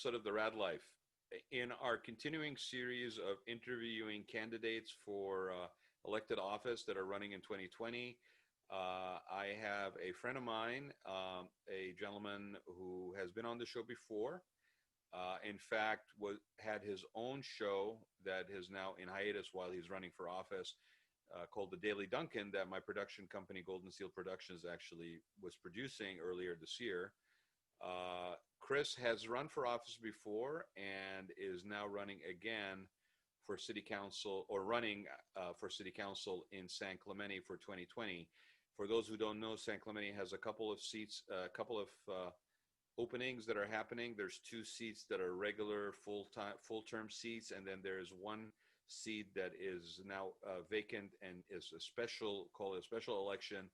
episode of The Raad Life. In our continuing series of interviewing candidates for elected office that are running in 2020, I have a friend of mine, a gentleman who has been on the show before. In fact, had his own show that is now in hiatus while he's running for office, called the Daily Duncan, that my production company, Golden Seal Productions, actually was producing earlier this year. Chris has run for office before and is now running again for city council, or running for city council in San Clemente for 2020. For those who don't know, San Clemente has a couple of seats, a couple of openings that are happening. There's 2 seats that are regular full-term seats, and then there's 1 seat that is now vacant and is called a special election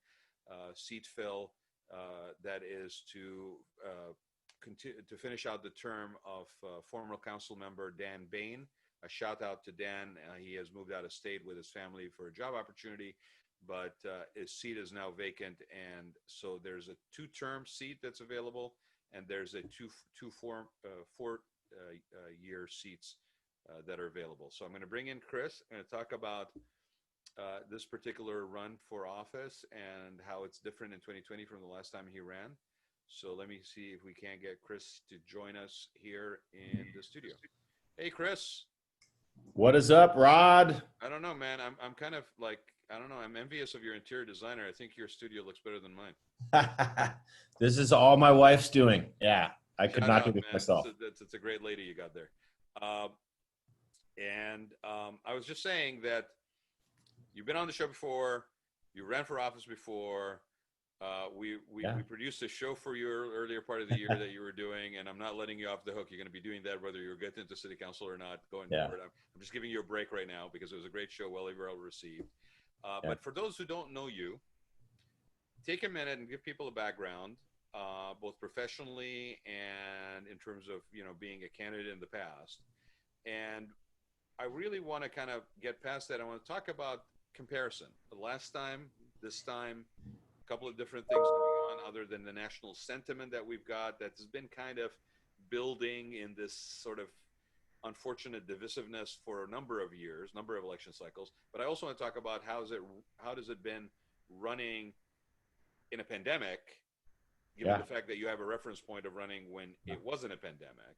seat fill. That is to finish out the term of former council member Dan Bain. A shout out to Dan. He has moved out of state with his family for a job opportunity, but his seat is now vacant, and so there's a 2-term seat that's available, and there's a 4-year seats that are available. So I'm going to bring in Chris. I'm going to talk about this particular run for office and how it's different in 2020 from the last time he ran. So let me see if we can get Chris to join us here in the studio. Hey, Chris. What is up, Raad? I don't know, man. I'm kind of like, I don't know. I'm envious of your interior designer. I think your studio looks better than mine. This is all my wife's doing. Yeah, I could not do this man. myself. It's a great lady you got there. I was just saying that you've been on the show before. You ran for office before. We produced a show for you earlier part of the year that you were doing, and I'm not letting you off the hook. You're going to be doing that whether you're getting into city council or not going forward. I'm just giving you a break right now because it was a great show, well received. But for those who don't know you, take a minute and give people a background, both professionally and in terms of being a candidate in the past. And I really want to kind of get past that. I want to talk about comparison. The last time, this time, a couple of different things going on other than the national sentiment that we've got that has been kind of building in this sort of unfortunate divisiveness for a number of years, number of election cycles. But I also want to talk about how does it been running in a pandemic, given the fact that you have a reference point of running when it wasn't a pandemic,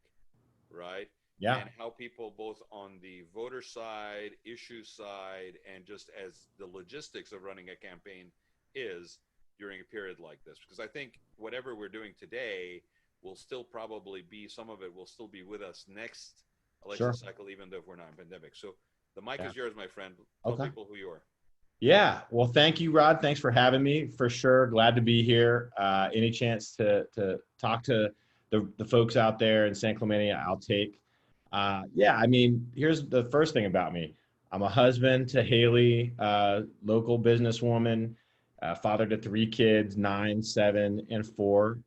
right? Yeah. And how people both on the voter side, issue side, and just as the logistics of running a campaign is during a period like this. Because I think whatever we're doing today will still probably be, some of it will still be with us next election cycle, even though if we're not in pandemic. So the mic is yours, my friend. Tell people who you are. Yeah. Well, thank you, Raad. Thanks for having me. For sure. Glad to be here. Any chance to talk to the folks out there in San Clemente, I'll take. I mean, here's the first thing about me. I'm a husband to Haley, local businesswoman, father to 3 kids, 9, 7, and 4,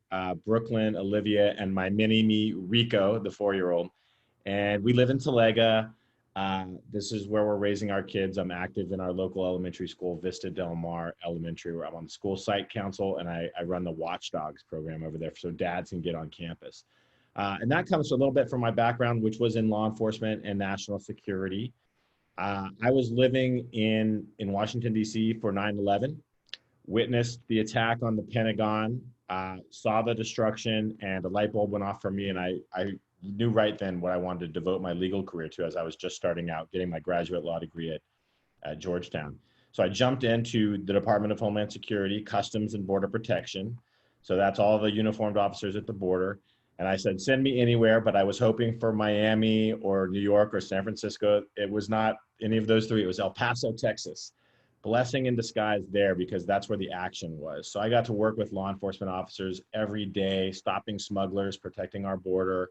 Brooklyn, Olivia, and my mini-me, Rico, the 4-year-old. And we live in Talega. This is where we're raising our kids. I'm active in our local elementary school, Vista Del Mar Elementary, where I'm on the school site council, and I run the Watchdogs program over there so dads can get on campus. And that comes a little bit from my background, which was in law enforcement and national security. I was living in Washington, D.C. for 9/11, witnessed the attack on the Pentagon, saw the destruction, and a light bulb went off for me. And I knew right then what I wanted to devote my legal career to, as I was just starting out, getting my graduate law degree at Georgetown. So I jumped into the Department of Homeland Security, Customs and Border Protection. So that's all the uniformed officers at the border. And I said, send me anywhere, but I was hoping for Miami or New York or San Francisco. It was not any of those 3. It was El Paso, Texas. Blessing in disguise there, because that's where the action was. So I got to work with law enforcement officers every day, stopping smugglers, protecting our border,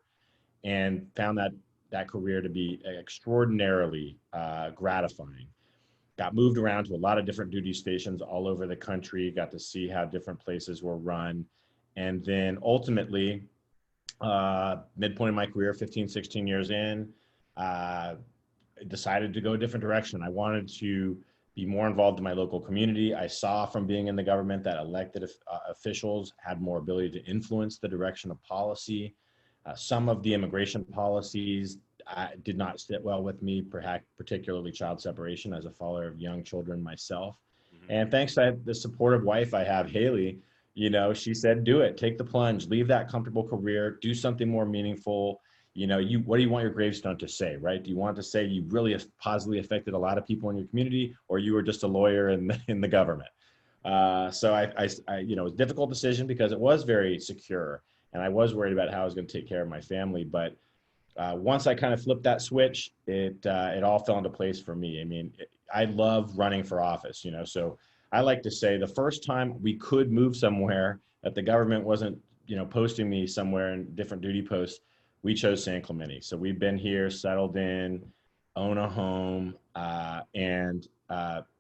and found that career to be extraordinarily gratifying. Got moved around to a lot of different duty stations all over the country, got to see how different places were run. And then ultimately, midpoint of my career, 15, 16 years in, decided to go a different direction. I wanted to be more involved in my local community. I saw from being in the government that elected officials had more ability to influence the direction of policy. Some of the immigration policies did not sit well with me, perhaps particularly child separation as a father of young children myself. Mm-hmm. And thanks to the supportive wife I have, Haley, she said, do it, take the plunge, leave that comfortable career, do something more meaningful. What do you want your gravestone to say, right? Do you want to say you really positively affected a lot of people in your community, or you were just a lawyer in the government? So it was a difficult decision because it was very secure, and I was worried about how I was going to take care of my family. But once I kind of flipped that switch, it all fell into place for me. I mean, I love running for office, so I like to say the first time we could move somewhere that the government wasn't, posting me somewhere in different duty posts, we chose San Clemente. So we've been here, settled in, own a home,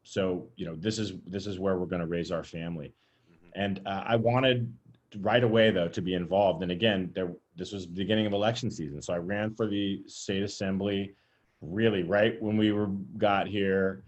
so this is where we're going to raise our family. Mm-hmm. And I wanted right away though to be involved. And again, this was the beginning of election season, so I ran for the state assembly, really right when we got here,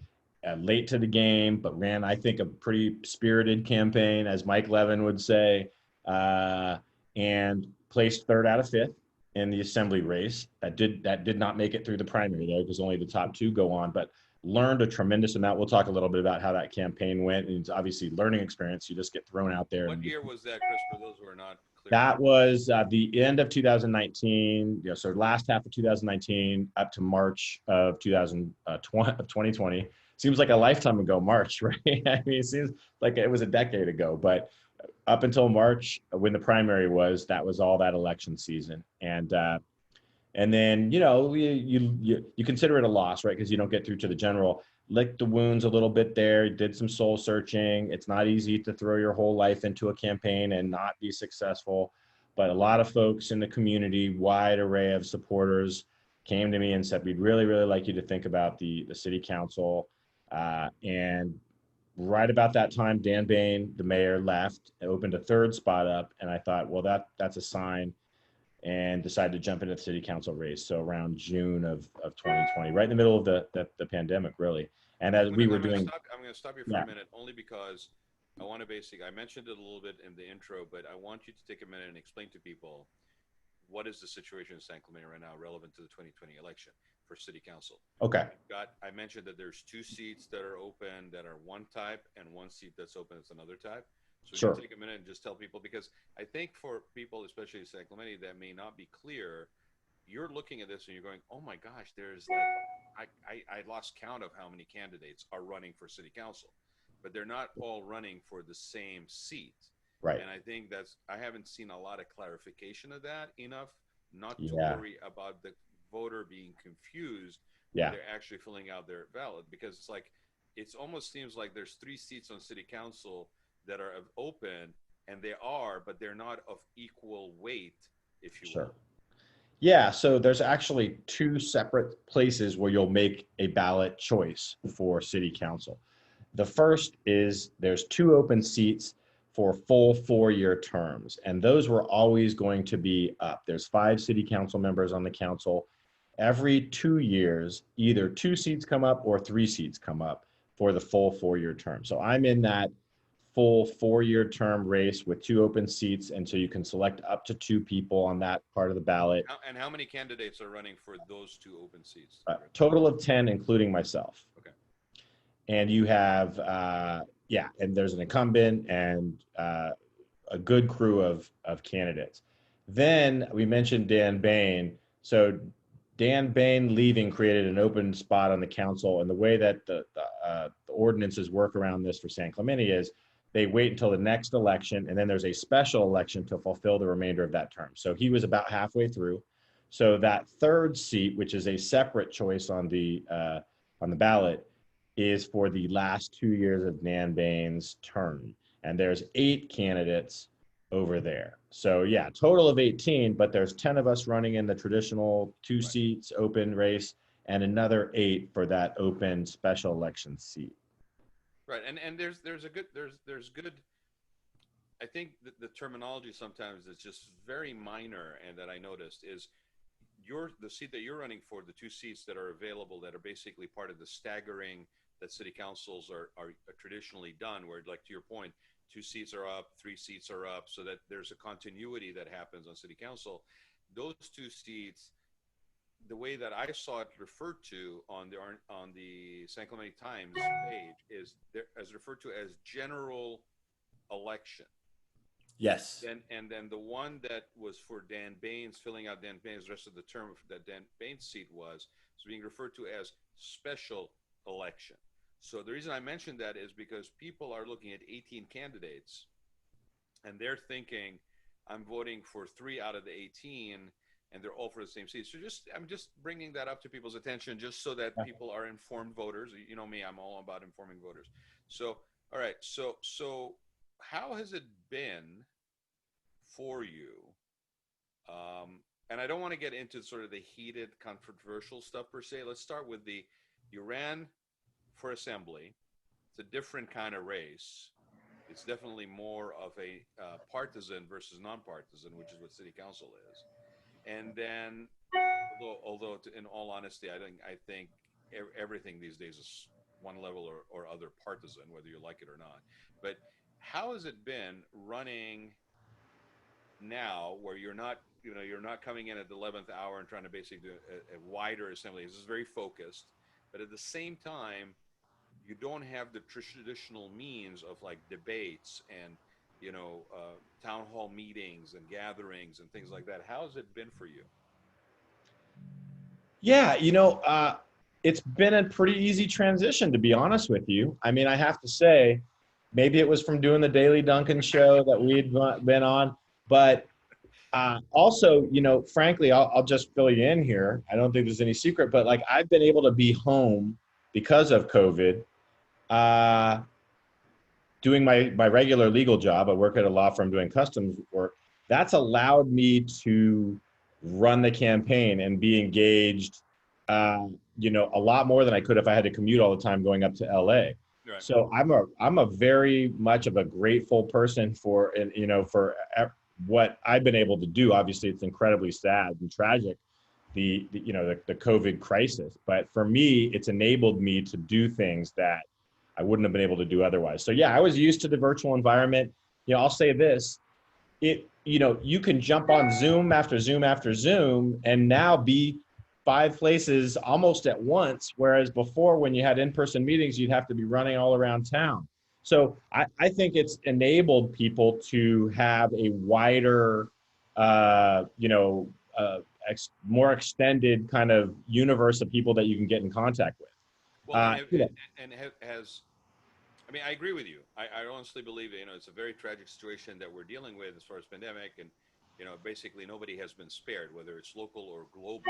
late to the game, but ran, I think, a pretty spirited campaign, as Mike Levin would say, and placed third out of fifth in the assembly race. That did not make it through the primary though, because only the top two go on, but learned a tremendous amount. We'll talk a little bit about how that campaign went. And it's obviously learning experience. You just get thrown out there. What year was that, Chris, for those who are not clear? That was the end of 2019. So last half of 2019 up to March of 2020. Seems like a lifetime ago, March, right? I mean, it seems like it was a decade ago, but up until March, when the primary was, that was all that election season. And then, you consider it a loss, right? Because you don't get through to the general. Licked the wounds a little bit there, did some soul searching. It's not easy to throw your whole life into a campaign and not be successful. But a lot of folks in the community, wide array of supporters, came to me and said, we'd really, really like you to think about the city council. And right about that time, Dan Bain, the mayor, left, opened a third spot up. And I thought, well, that's a sign, and decided to jump into the city council race. So around June of 2020, right in the middle of the pandemic, really. And as we were doing, I'm going to stop you for a minute, only because I want to I mentioned it a little bit in the intro, but I want you to take a minute and explain to people what is the situation in San Clemente right now relevant to the 2020 election for city council. Okay. I mentioned that there's 2 seats that are open that are one type, and 1 seat that's open that's another type. So sure. Take a minute and just tell people, because I think for people, especially in San Clemente, that may not be clear, you're looking at this and you're going, oh my gosh, there's I lost count of how many candidates are running for city council, but they're not all running for the same seat. Right. And I think I haven't seen a lot of clarification of that enough not to worry about the voter being confused when they're actually filling out their ballot, because it almost seems like there's 3 seats on city council that are open, and but they're not of equal weight, if you will. Yeah, so there's actually 2 separate places where you'll make a ballot choice for city council. The first is there's 2 open seats for full 4-year terms, and those were always going to be up. There's 5 city council members on the council. Every 2 years, either 2 seats come up or 3 seats come up for the full 4-year term. So I'm in that full 4-year term race with 2 open seats, and so you can select up to 2 people on that part of the ballot. And how many candidates are running for those 2 open seats? Total of 10, including myself. Okay. And you have, and there's an incumbent and a good crew of candidates. Then we mentioned Dan Bain. So Dan Bain leaving created an open spot on the council, and the way that the ordinances work around this for San Clemente is they wait until the next election, and then there's a special election to fulfill the remainder of that term. So he was about halfway through. So that 3rd seat, which is a separate choice on the ballot, is for the last 2 years of Dan Bain's term. And there's 8 candidates over there. So total of 18, but there's 10 of us running in the traditional 2 seats open race, and another 8 for that open special election seat. Right, and there's good. I think the terminology sometimes is just very minor, and that I noticed is the seat that you're running for, the 2 seats that are available that are basically part of the staggering that city councils are traditionally done, where, like, to your point, 2 seats are up, 3 seats are up, so that there's a continuity that happens on city council. those two seats, the way that I saw it referred to on the San Clemente Times page is there as referred to as general election. Yes. And then the one that was for Dan Baines, filling out Dan Baines, the rest of the term that Dan Baines' seat was being referred to as special election. So the reason I mentioned that is because people are looking at 18 candidates and they're thinking, I'm voting for 3 out of the 18 and they're all for the same seat. So I'm just bringing that up to people's attention just so that people are informed voters. You know me, I'm all about informing voters. So, all right. So how has it been for you? And I don't want to get into sort of the heated, controversial stuff per se. Let's start with you ran for assembly. It's a different kind of race. It's definitely more of a partisan versus nonpartisan, which is what city council is. And then, although in all honesty, I think everything these days is one level or other partisan, whether you like it or not. But how has it been running now, where you're not coming in at the 11th hour and trying to basically do a wider assembly? This is very focused, but at the same time, you don't have the traditional means of like debates and town hall meetings and gatherings and things like that. How has it been for you? Yeah, it's been a pretty easy transition, to be honest with you. I mean, I have to say, maybe it was from doing the Daily Duncan show that we'd been on, but also, frankly, I'll just fill you in here. I don't think there's any secret, but like I've been able to be home because of COVID, doing my regular legal job. I work at a law firm doing customs work. That's allowed me to run the campaign and be engaged, a lot more than I could if I had to commute all the time going up to LA. Right. So I'm a very much of a grateful person for what I've been able to do. Obviously, it's incredibly sad and tragic, the COVID crisis. But for me, it's enabled me to do things that I wouldn't have been able to do otherwise. So yeah, I was used to the virtual environment. I'll say this, you can jump on Zoom after Zoom after Zoom and now be 5 places almost at once. Whereas before, when you had in-person meetings, you'd have to be running all around town. So I think it's enabled people to have a wider, more extended kind of universe of people that you can get in contact with. Well, I agree with you. I honestly believe it's a very tragic situation that we're dealing with as far as pandemic, and basically nobody has been spared, whether it's local or global.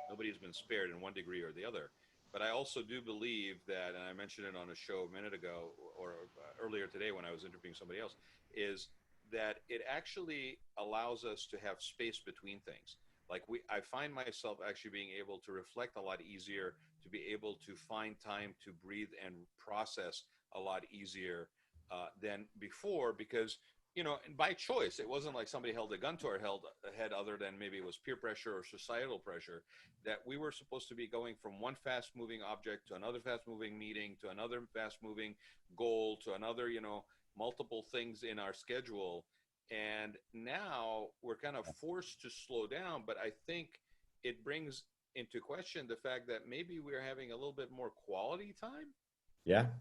Nobody has been spared in one degree or the other. But I also do believe that, and I mentioned it on a show a minute ago or earlier today when I was interviewing somebody else, is that it actually allows us to have space between things. Like I find myself actually being able to reflect a lot easier, to be able to find time to breathe and process a lot easier than before, because and by choice. It wasn't like somebody held a gun to our head, other than maybe it was peer pressure or societal pressure, that we were supposed to be going from one fast-moving object to another fast-moving meeting to another fast-moving goal to another, multiple things in our schedule. And now we're kind of forced to slow down, but I think it brings into question the fact that maybe we're having a little bit more quality time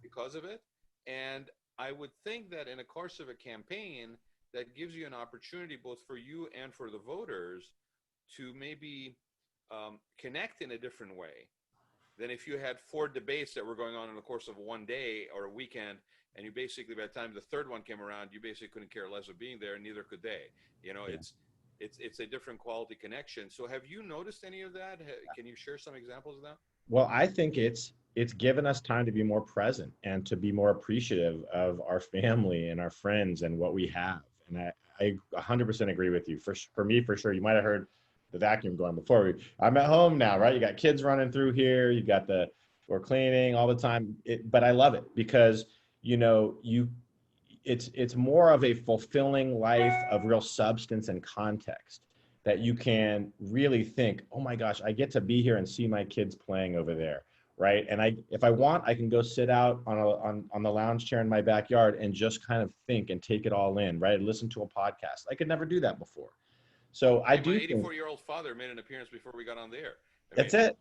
because of it. And I would think that in the course of a campaign, that gives you an opportunity both for you and for the voters to maybe connect in a different way than if you had 4 debates that were going on in the course of one day or a weekend, and you basically, by the time the third one came around, you basically couldn't care less of being there, and neither could they. It's a different quality connection. So have you noticed any of that? Can you share some examples of that? Well, I think it's given us time to be more present and to be more appreciative of our family and our friends and what we have. And I 100% agree with you. For me, for sure, you might have heard the vacuum going before. I'm at home now, right? You got kids running through here. You got we're cleaning all the time. But I love it because, it's more of a fulfilling life of real substance and context, that you can really think, oh my gosh, I get to be here and see my kids playing over there, right? And if I want, I can go sit out on the lounge chair in my backyard and just kind of think and take it all in, right? And listen to a podcast. I could never do that before. So I Hey, my do think 84-year-old father made an appearance before we got on the air. I mean, that's it.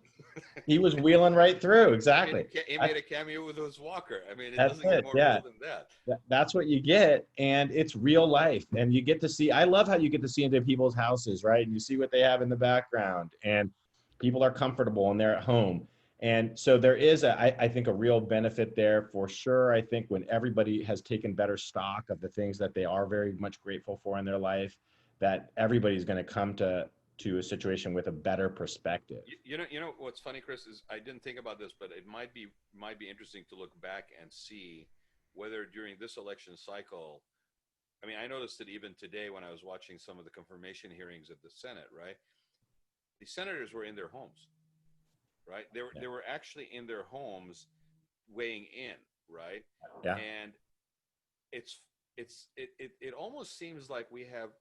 He was wheeling right through. Exactly. he made a cameo with his walker. I mean, it That's doesn't get it. more Yeah. real than that. That's what you get. And it's real life. And you get to see, I love how you get to see into people's houses, right? And you see what they have in the background, and people are comfortable and they're at home. And so there is I think a real benefit there for sure. I think when everybody has taken better stock of the things that they are very much grateful for in their life, that everybody's going to come to a situation with a better perspective. You know what's funny, Chris, is I didn't think about this, but it might be interesting to look back and see whether during this election cycle. I mean, I noticed it even today when I was watching some of the confirmation hearings at the Senate. Right, the senators were in their homes. Right, Yeah. they were actually in their homes, weighing in. Right, Yeah. and it's it almost seems like we have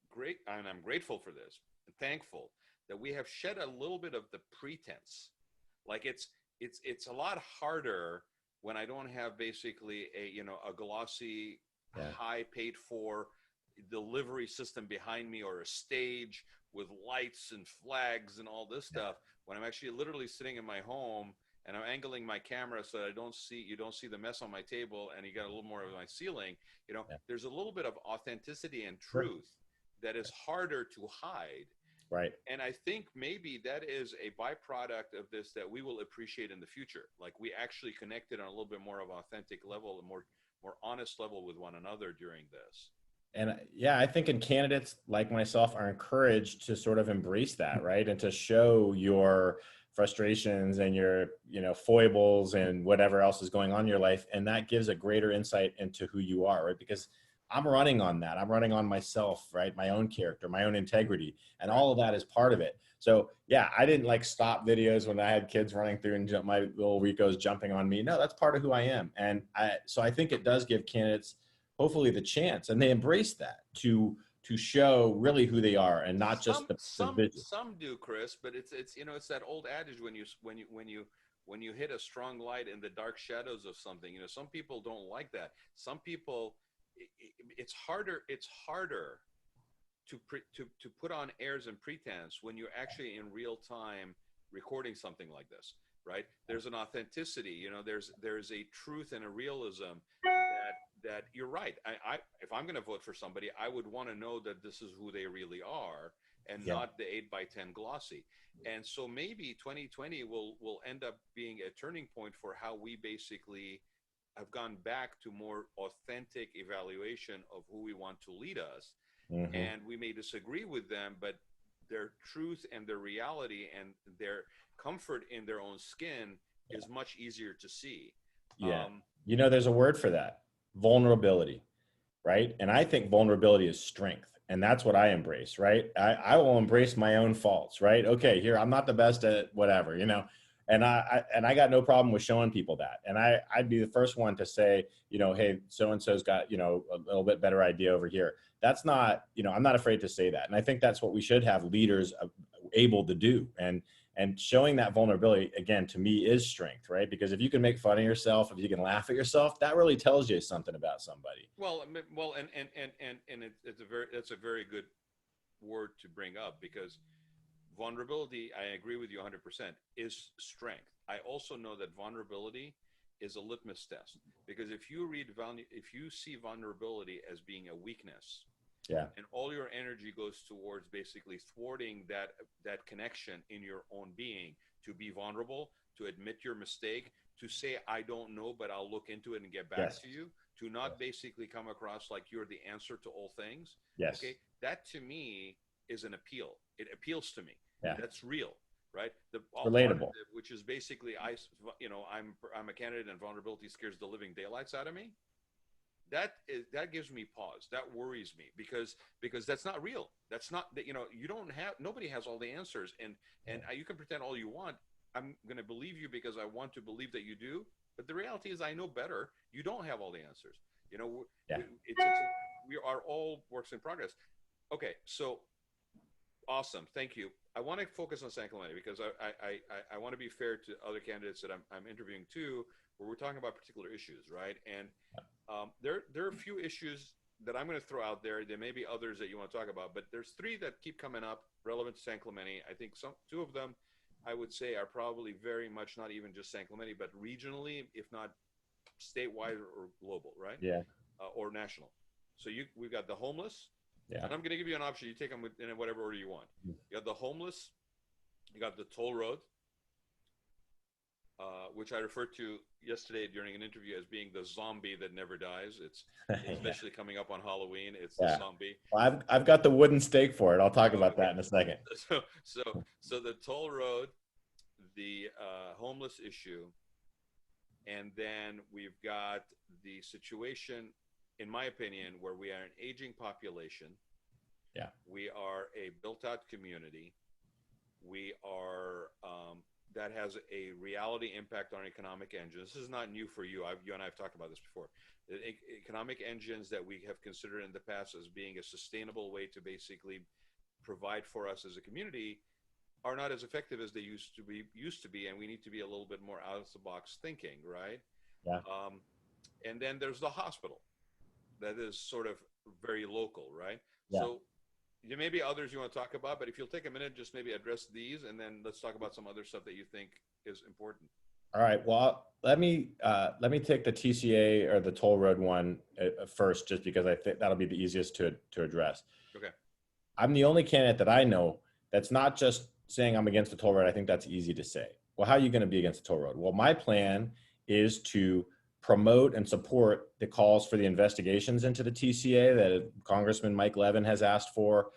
great, and I'm grateful for this and thankful that we have shed a little bit of the pretense. Like it's a lot harder when I don't have basically a glossy, Yeah. high paid for delivery system behind me, or a stage with lights and flags and all this stuff, when I'm actually literally sitting in my home and I'm angling my camera so that you don't see the mess on my table, and you got a little more of my ceiling. Yeah. There's a little bit of authenticity and Sure. truth that is harder to hide. Right. And I think maybe that is a byproduct of this that we will appreciate in the future. Like, we actually connected on a little bit more of authentic level, and more honest level with one another during this. And yeah, I think candidates like myself are encouraged to sort of embrace that, right? And to show your frustrations and your, foibles and whatever else is going on in your life. And that gives a greater insight into who you are, right? Because I'm running on that. I'm running on myself, right? My own character, my own integrity, and all of that is part of it. So yeah, I didn't like stop videos when I had kids running through and my little Ricos jumping on me. No, that's part of who I am. And so I think it does give candidates hopefully the chance, and they embrace that to show really who they are, and not just the vision. Some do, Chris, but it's that old adage, when you hit a strong light in the dark shadows of something. Some people don't like that. Some people, it's harder to put on airs and pretense when you're actually in real time recording something like this, right? There's an authenticity, there's a truth and a realism that you're right. If I'm going to vote for somebody, I would want to know that this is who they really are, and not the 8x10 glossy. And so maybe 2020 will end up being a turning point for how we basically have gone back to more authentic evaluation of who we want to lead us. Mm-hmm. And we may disagree with them, but their truth and their reality and their comfort in their own skin is much easier to see. Yeah. There's a word for that: vulnerability, right? And I think vulnerability is strength. And that's what I embrace, right? I will embrace my own faults, right? Okay, here, I'm not the best at whatever, and I got no problem with showing people that. And I'd be the first one to say, hey, so-and-so's got, a little bit better idea over here. That's not, I'm not afraid to say that. And I think that's what we should have leaders able to do. And showing that vulnerability, again, to me, is strength, right? Because if you can make fun of yourself, if you can laugh at yourself, that really tells you something about somebody. Well, it's a very good word to bring up, because vulnerability, I agree with you 100%, is strength. I also know that vulnerability is a litmus test, because if you see vulnerability as being a weakness, and all your energy goes towards basically thwarting that connection in your own being, to be vulnerable, to admit your mistake, to say, I don't know, but I'll look into it and get back to you, to not basically come across like you're the answer to all things. Yes. Okay. That to me is an appeal. It appeals to me. Yeah. That's real, right? The relatable, which is basically, I'm a candidate and vulnerability scares the living daylights out of me. That gives me pause. That worries me, because that's not real. That's not that, nobody has all the answers, and you can pretend all you want. I'm going to believe you because I want to believe that you do. But the reality is, I know better. You don't have all the answers. We are all works in progress. Okay, so awesome. Thank you. I want to focus on San Clemente, because I want to be fair to other candidates that I'm interviewing too, where we're talking about particular issues, right? And there are a few issues that I'm going to throw out there. There may be others that you want to talk about, but there's three that keep coming up relevant to San Clemente. I think two of them, I would say, are probably very much not even just San Clemente, but regionally, if not statewide or global, right? Yeah. Or national. So we've got the homeless, Yeah. and I'm going to give you an option. You take them in whatever order you want. Mm. You got the homeless, you got the toll road, which I referred to yesterday during an interview as being the zombie that never dies. It's especially coming up on Halloween. It's the zombie. Well, I've got the wooden stake for it. I'll talk about that in a second. So the toll road, the homeless issue, and then we've got the situation, in my opinion, where we are an aging population. Yeah. We are a built-out community. We are that has a reality impact on economic engines. This is not new for you. You and I have talked about this before. The economic engines that we have considered in the past as being a sustainable way to basically provide for us as a community are not as effective as they used to be, and we need to be a little bit more out of the box thinking, right? Yeah. And then there's the hospital that is sort of very local, right? Yeah. So there may be others you want to talk about, but if you'll take a minute, just maybe address these, and then let's talk about some other stuff that you think is important. All right. Well, let me take the TCA or the toll road one first, just because I think that'll be the easiest to address. Okay. I'm the only candidate that I know that's not just saying I'm against the toll road. I think that's easy to say. Well, how are you going to be against the toll road? Well, my plan is to promote and support the calls for the investigations into the TCA that Congressman Mike Levin has asked for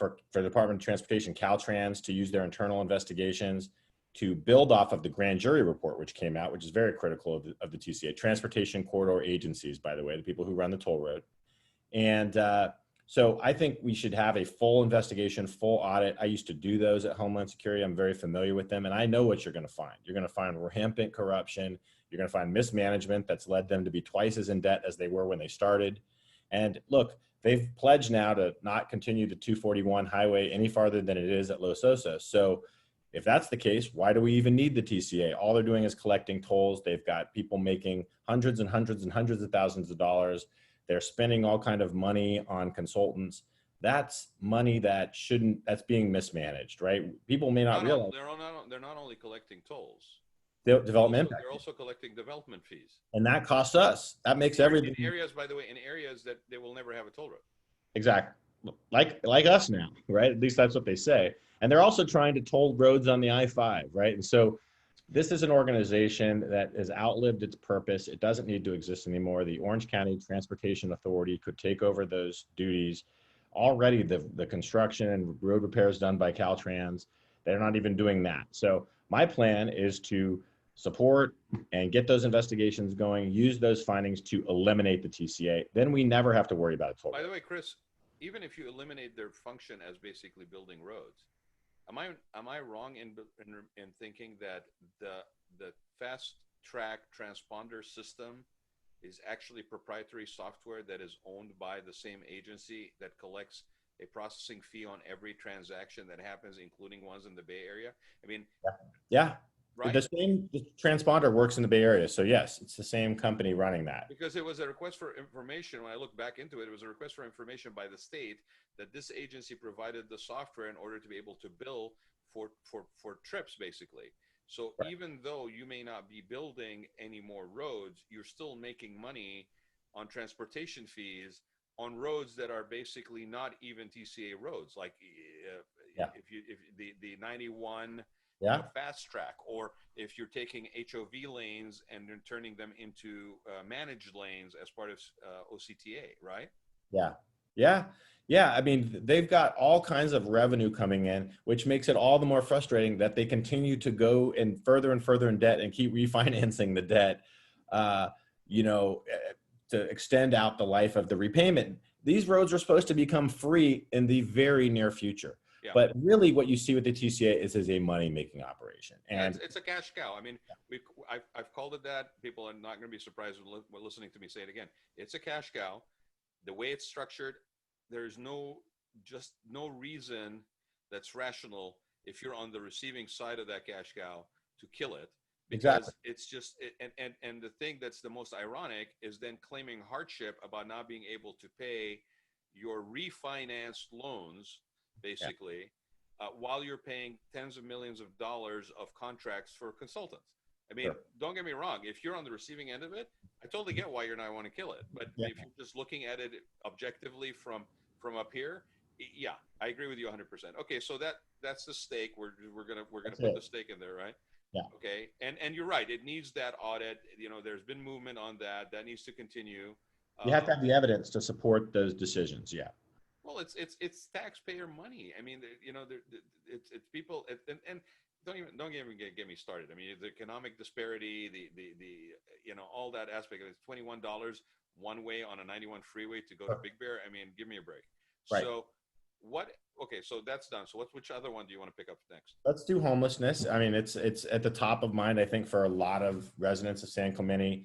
the Department of Transportation, Caltrans, to use their internal investigations to build off of the grand jury report, which came out, which is very critical of the TCA. Transportation corridor agencies, by the way, the people who run the toll road. And so I think we should have a full investigation, full audit. I used to do those at Homeland Security. I'm very familiar with them, and I know what you're going to find. You're going to find rampant corruption. You're going to find mismanagement that's led them to be twice as in debt as they were when they started. And look, they've pledged now to not continue the 241 highway any farther than it is at Los Osos. So if that's the case, why do we even need the TCA? All they're doing is collecting tolls. They've got people making hundreds and hundreds and hundreds of thousands of dollars. They're spending all kind of money on consultants. That's money that's being mismanaged, right? People may not realize. They're not only collecting tolls. Development. They're also collecting development fees. And that costs us. That makes everything. In areas, by the way, in areas that they will never have a toll road. Exactly. Like us now, right? At least that's what they say. And they're also trying to toll roads on the I-5, right? And so this is an organization that has outlived its purpose. It doesn't need to exist anymore. The Orange County Transportation Authority could take over those duties. Already the construction and road repairs done by Caltrans, they're not even doing that. So my plan is to support and get those investigations going, use those findings to eliminate the TCA. Then we never have to worry about it. By the way, Chris, even if you eliminate their function as basically building roads, am I wrong in thinking that the fast track transponder system is actually proprietary software that is owned by the same agency that collects a processing fee on every transaction that happens, including ones in the Bay Area? I mean, yeah. Right? The transponder works in the Bay Area. So yes, it's the same company running that. Because it was a request for information. When I look back into it, it was a request for information by the state that this agency provided the software in order to be able to bill for trips, basically. So right. Even though you may not be building any more roads, you're still making money on transportation fees on roads that are basically not even TCA roads. Like if the 91 fast track, or if you're taking HOV lanes and then turning them into managed lanes as part of OCTA, right? Yeah. I mean, they've got all kinds of revenue coming in, which makes it all the more frustrating that they continue to go and further in debt and keep refinancing the debt, to extend out the life of the repayment. These roads are supposed to become free in the very near future. Yeah. But really what you see with the TCA is a money-making operation. And it's a cash cow. I mean, I've called it that. People are not going to be surprised when listening to me say it again. It's a cash cow. The way it's structured, there's no reason that's rational if you're on the receiving side of that cash cow to kill it. because it's just and the thing that's the most ironic is then claiming hardship about not being able to pay your refinanced loans, basically, while you're paying tens of millions of dollars of contracts for consultants. I mean, don't get me wrong. If you're on the receiving end of it, I totally get why you're not want to kill it. But if you're just looking at it objectively from up here, yeah, I agree with you 100%. Okay, so that's the stake. We're gonna put the stake in there, right? Yeah. Okay, and you're right. It needs that audit. You know, there's been movement on that. That needs to continue. You have to have the evidence to support those decisions. Yeah. Well, it's taxpayer money. I mean, you know, it's people, and don't even get me started. I mean, the economic disparity, the you know, all that aspect of it. $21 one way on a 91 freeway to go to Big Bear. I mean, give me a break. Right. So what? Okay, so that's done. So which other one do you want to pick up next? Let's do homelessness. I mean, it's at the top of mind, I think, for a lot of residents of San Clemente.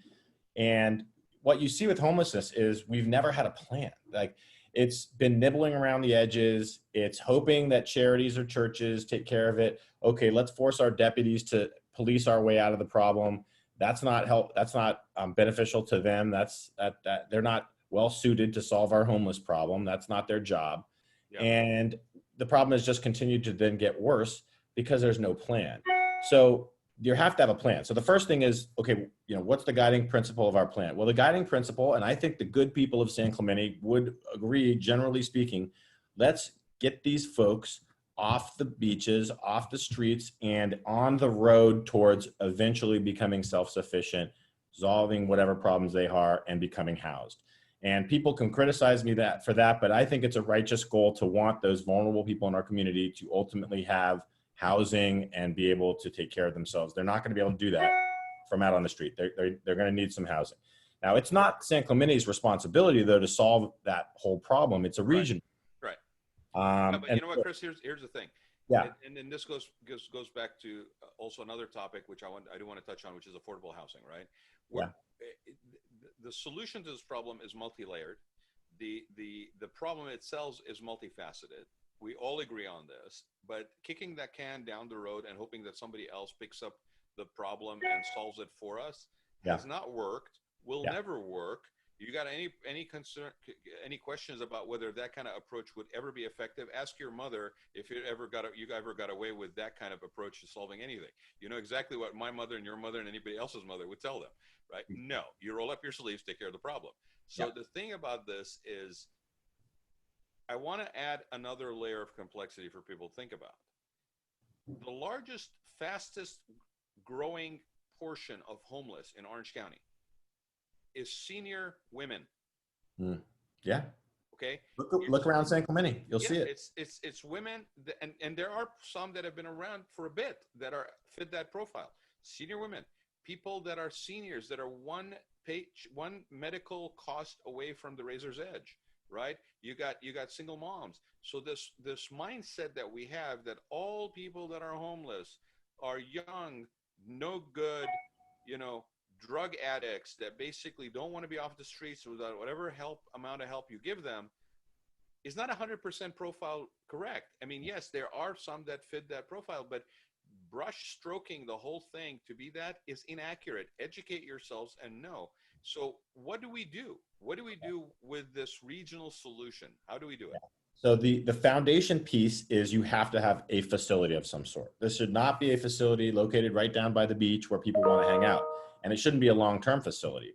And what you see with homelessness is we've never had a plan. Like, it's been nibbling around the edges. It's hoping that charities or churches take care of it. Okay, let's force our deputies to police our way out of the problem. That's not help. That's not beneficial to them. That they're not well suited to solve our homeless problem. That's not their job. Yeah. And the problem has just continued to then get worse because there's no plan. So you have to have a plan. So the first thing is, okay, you know, what's the guiding principle of our plan? Well, the guiding principle, and I think the good people of San Clemente would agree, generally speaking, let's get these folks off the beaches, off the streets, and on the road towards eventually becoming self-sufficient, solving whatever problems they are, and becoming housed. And people can criticize me for that, but I think it's a righteous goal to want those vulnerable people in our community to ultimately have housing and be able to take care of themselves. They're not going to be able to do that from out on the street. They're going to need some housing. Now, it's not San Clemente's responsibility, though, to solve that whole problem. It's a region. Right. But you know what, Chris? Here's the thing. Yeah. And then this goes back to also another topic which I do want to touch on, which is affordable housing, right? The solution to this problem is multi-layered. The problem itself is multifaceted. We all agree on this, but kicking that can down the road and hoping that somebody else picks up the problem and solves it for us has not worked, will never work. You got any concern, any questions about whether that kind of approach would ever be effective? Ask your mother if you ever got away with that kind of approach to solving anything. You know exactly what my mother and your mother and anybody else's mother would tell them, right? No, you roll up your sleeves, take care of the problem. So the thing about this is, I want to add another layer of complexity for people to think about. The largest, fastest growing portion of homeless in Orange County is senior women. Yeah. Okay. Look around San Clemente. You'll see it. It's women, and there are some that have been around for a bit that fit that profile. Senior women, people that are seniors that are one medical cost away from the razor's edge. Right? You got single moms. So this mindset that we have that all people that are homeless are young, no good, you know, drug addicts that basically don't want to be off the streets without whatever amount of help you give them is not 100% profile correct. I mean, yes, there are some that fit that profile, but brush stroking the whole thing to be that is inaccurate. Educate yourselves and know. So what do we do? What do we do with this regional solution? How do we do it? So the foundation piece is you have to have a facility of some sort. This should not be a facility located right down by the beach where people want to hang out. And it shouldn't be a long-term facility.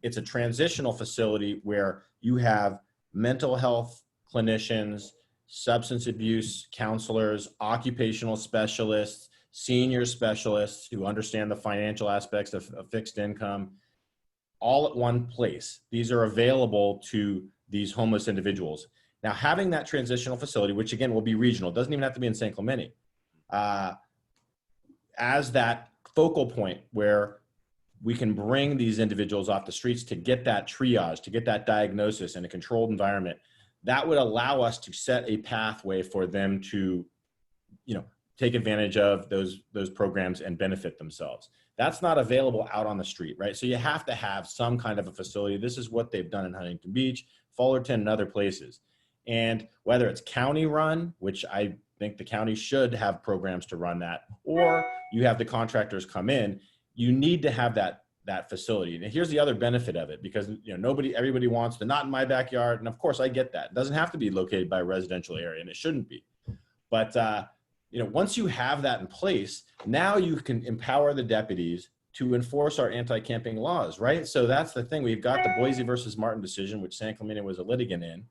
It's a transitional facility where you have mental health clinicians, substance abuse counselors, occupational specialists, senior specialists who understand the financial aspects of fixed income, all at one place. These are available to these homeless individuals. Now, having that transitional facility, which again will be regional, doesn't even have to be in San Clemente, as that focal point where we can bring these individuals off the streets to get that triage, to get that diagnosis in a controlled environment, that would allow us to set a pathway for them to, you know, take advantage of those programs and benefit themselves. That's not available out on the street, right? So you have to have some kind of a facility. This is what they've done in Huntington Beach, Fullerton, and other places. And whether it's county run, which I think the county should have programs to run that, or you have the contractors come in, you need to have that facility. And here's the other benefit of it, because everybody wants to not in my backyard. And of course I get that. It doesn't have to be located by a residential area, and it shouldn't be. But once you have that in place, now you can empower the deputies to enforce our anti-camping laws, right? So that's the thing. We've got the Boise versus Martin decision, which San Clemente was a litigant in.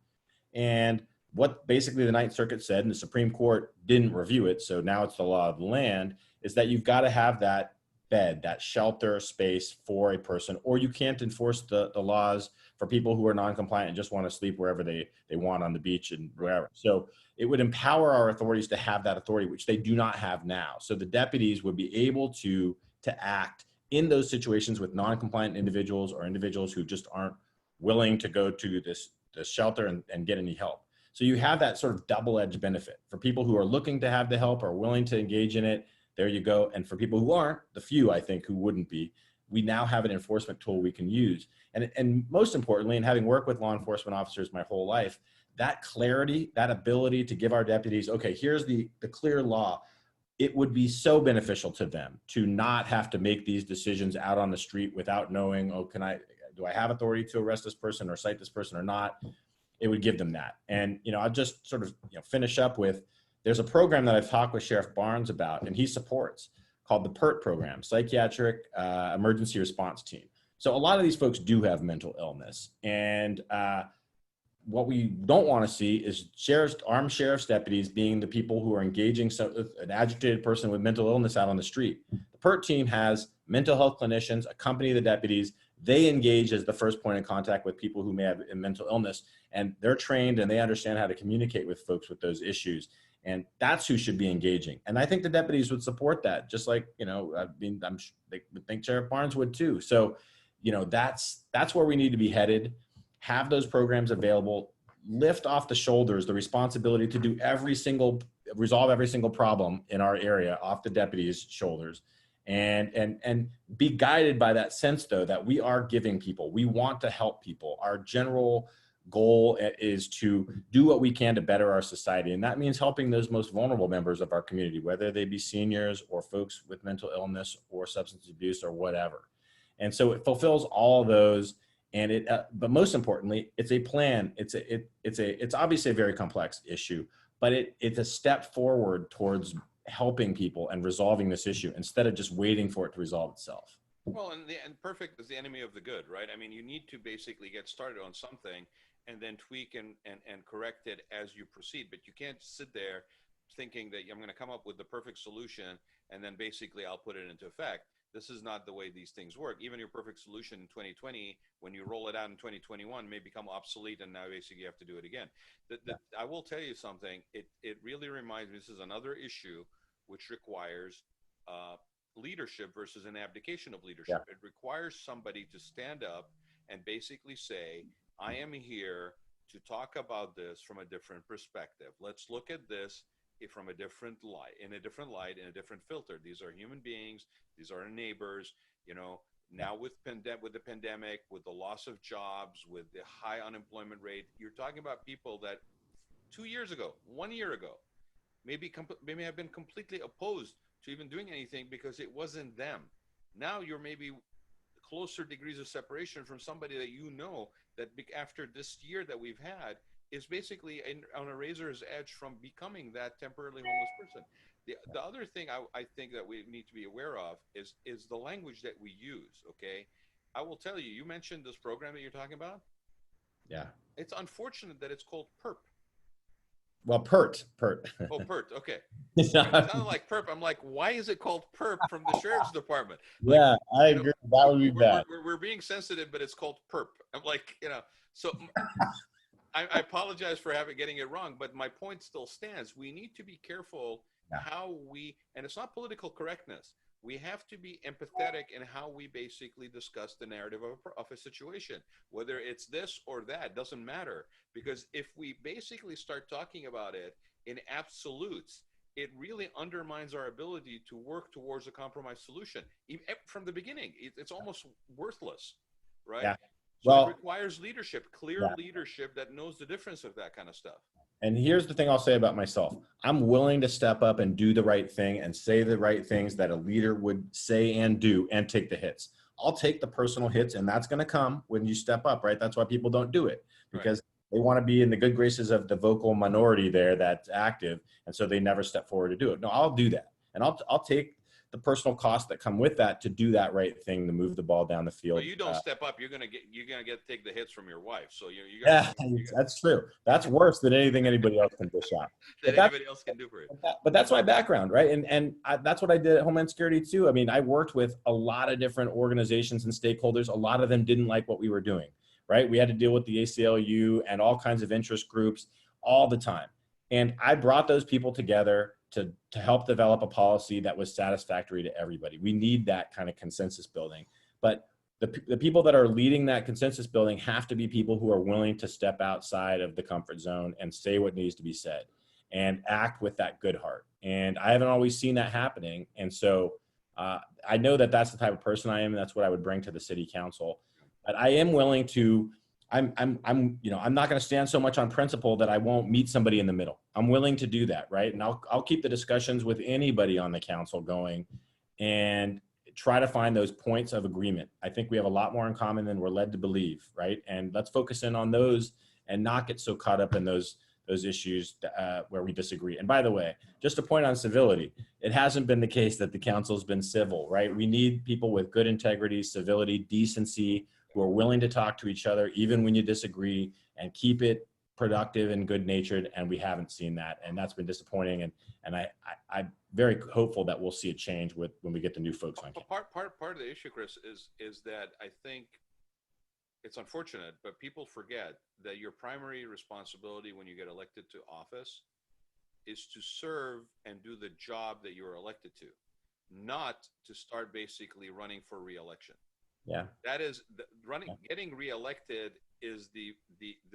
And what basically the Ninth Circuit said, and the Supreme Court didn't review it, so now it's the law of the land, is that you've got to have that bed, that shelter space for a person, or you can't enforce the laws for people who are non-compliant and just want to sleep wherever they want on the beach and wherever. So it would empower our authorities to have that authority, which they do not have now. So the deputies would be able to act in those situations with non-compliant individuals or individuals who just aren't willing to go to this shelter and get any help. So you have that sort of double-edged benefit for people who are looking to have the help or willing to engage in it. There you go. And for people who aren't, the few, I think, who wouldn't be, we now have an enforcement tool we can use. And most importantly, and having worked with law enforcement officers my whole life, that clarity, that ability to give our deputies, okay, here's the clear law. It would be so beneficial to them to not have to make these decisions out on the street without knowing, do I have authority to arrest this person or cite this person or not? It would give them that. And, I'll just sort of finish up with, there's a program that I've talked with Sheriff Barnes about, and he supports, called the Pert Program, Psychiatric Emergency Response Team. So a lot of these folks do have mental illness. And what we don't want to see is armed sheriff's deputies being the people who are engaging an agitated person with mental illness out on the street. The Pert team has mental health clinicians accompany the deputies. They engage as the first point of contact with people who may have a mental illness, and they're trained and they understand how to communicate with folks with those issues. And that's who should be engaging. And I think the deputies would support that, just like, they would think Sheriff Barnes would too. So, that's where we need to be headed. Have those programs available, lift off the shoulders the responsibility to resolve every single problem in our area off the deputies' shoulders, and be guided by that sense, though, that we are giving people. We want to help people. Our general goal is to do what we can to better our society. And that means helping those most vulnerable members of our community, whether they be seniors or folks with mental illness or substance abuse or whatever. And so it fulfills all of those. And but most importantly, it's a plan. It's obviously a very complex issue, but it's a step forward towards helping people and resolving this issue instead of just waiting for it to resolve itself. Well, and perfect is the enemy of the good, right? I mean, you need to basically get started on something and then tweak and correct it as you proceed. But you can't sit there thinking that I'm going to come up with the perfect solution and then basically I'll put it into effect. This is not the way these things work. Even your perfect solution in 2020, when you roll it out in 2021, may become obsolete, and now basically you have to do it again. I will tell you something. It really reminds me, this is another issue which requires leadership versus an abdication of leadership. Yeah. It requires somebody to stand up and basically say, I am here to talk about this from a different perspective. Let's look at this from a different light, in a different filter. These are human beings. These are our neighbors. Now with the pandemic, with the loss of jobs, with the high unemployment rate, you're talking about people that 2 years ago, 1 year ago, maybe have been completely opposed to even doing anything because it wasn't them. Now you're maybe closer degrees of separation from somebody that that after this year that we've had is basically on a razor's edge from becoming that temporarily homeless person. The other thing I think that we need to be aware of is the language that we use, okay? I will tell you, you mentioned this program that you're talking about. Yeah. It's unfortunate that it's called PERP. Well, Pert. Oh, Pert. Okay. It sounded like Perp. I'm like, why is it called Perp from the sheriff's department? Yeah, I agree. That would be bad. We're being sensitive, but it's called Perp. I'm like, so I apologize for getting it wrong, but my point still stands. We need to be careful how and it's not political correctness. We have to be empathetic in how we basically discuss the narrative of a situation, whether it's this or that, doesn't matter. Because if we basically start talking about it in absolutes, it really undermines our ability to work towards a compromise solution. Even from the beginning, it's almost worthless, right? Yeah. So it Well, requires leadership, clear yeah. leadership that knows the difference of that kind of stuff. And here's the thing I'll say about myself. I'm willing to step up and do the right thing and say the right things that a leader would say and do and take the hits. I'll take the personal hits, and that's going to come when you step up, right? That's why people don't do it, Right. because they want to be in the good graces of the vocal minority there that's active. And so they never step forward to do it. No, I'll do that. And I'll take the personal costs that come with that to do that right thing, to move the ball down the field. But you don't step up, you're gonna take the hits from your wife. So Yeah, that's true. That's worse than anything anybody else can dish out. that anybody else can do for you. But that's my background, right? And that's what I did at Homeland Security too. I mean, I worked with a lot of different organizations and stakeholders. A lot of them didn't like what we were doing, right? We had to deal with the ACLU and all kinds of interest groups all the time. And I brought those people together to help develop a policy that was satisfactory to everybody. We need that kind of consensus building. But the people that are leading that consensus building have to be people who are willing to step outside of the comfort zone and say what needs to be said and act with that good heart. And I haven't always seen that happening. And so I know that that's the type of person I am, and that's what I would bring to the city council. But I am willing to, I'm not going to stand so much on principle that I won't meet somebody in the middle. I'm willing to do that, right? And I'll keep the discussions with anybody on the council going and try to find those points of agreement. I think we have a lot more in common than we're led to believe, right? And let's focus in on those and not get so caught up in those issues where we disagree. And by the way, just a point on civility, it hasn't been the case that the council's been civil, right? We need people with good integrity, civility, decency, who are willing to talk to each other, even when you disagree, and keep it productive and good natured. And we haven't seen that. And that's been disappointing. And I'm very hopeful that we'll see a change when we get the new folks on campus. Part of the issue, Chris, is that I think it's unfortunate, but people forget that your primary responsibility when you get elected to office is to serve and do the job that you were elected to, not to start basically running for re-election. Yeah. That is getting reelected is the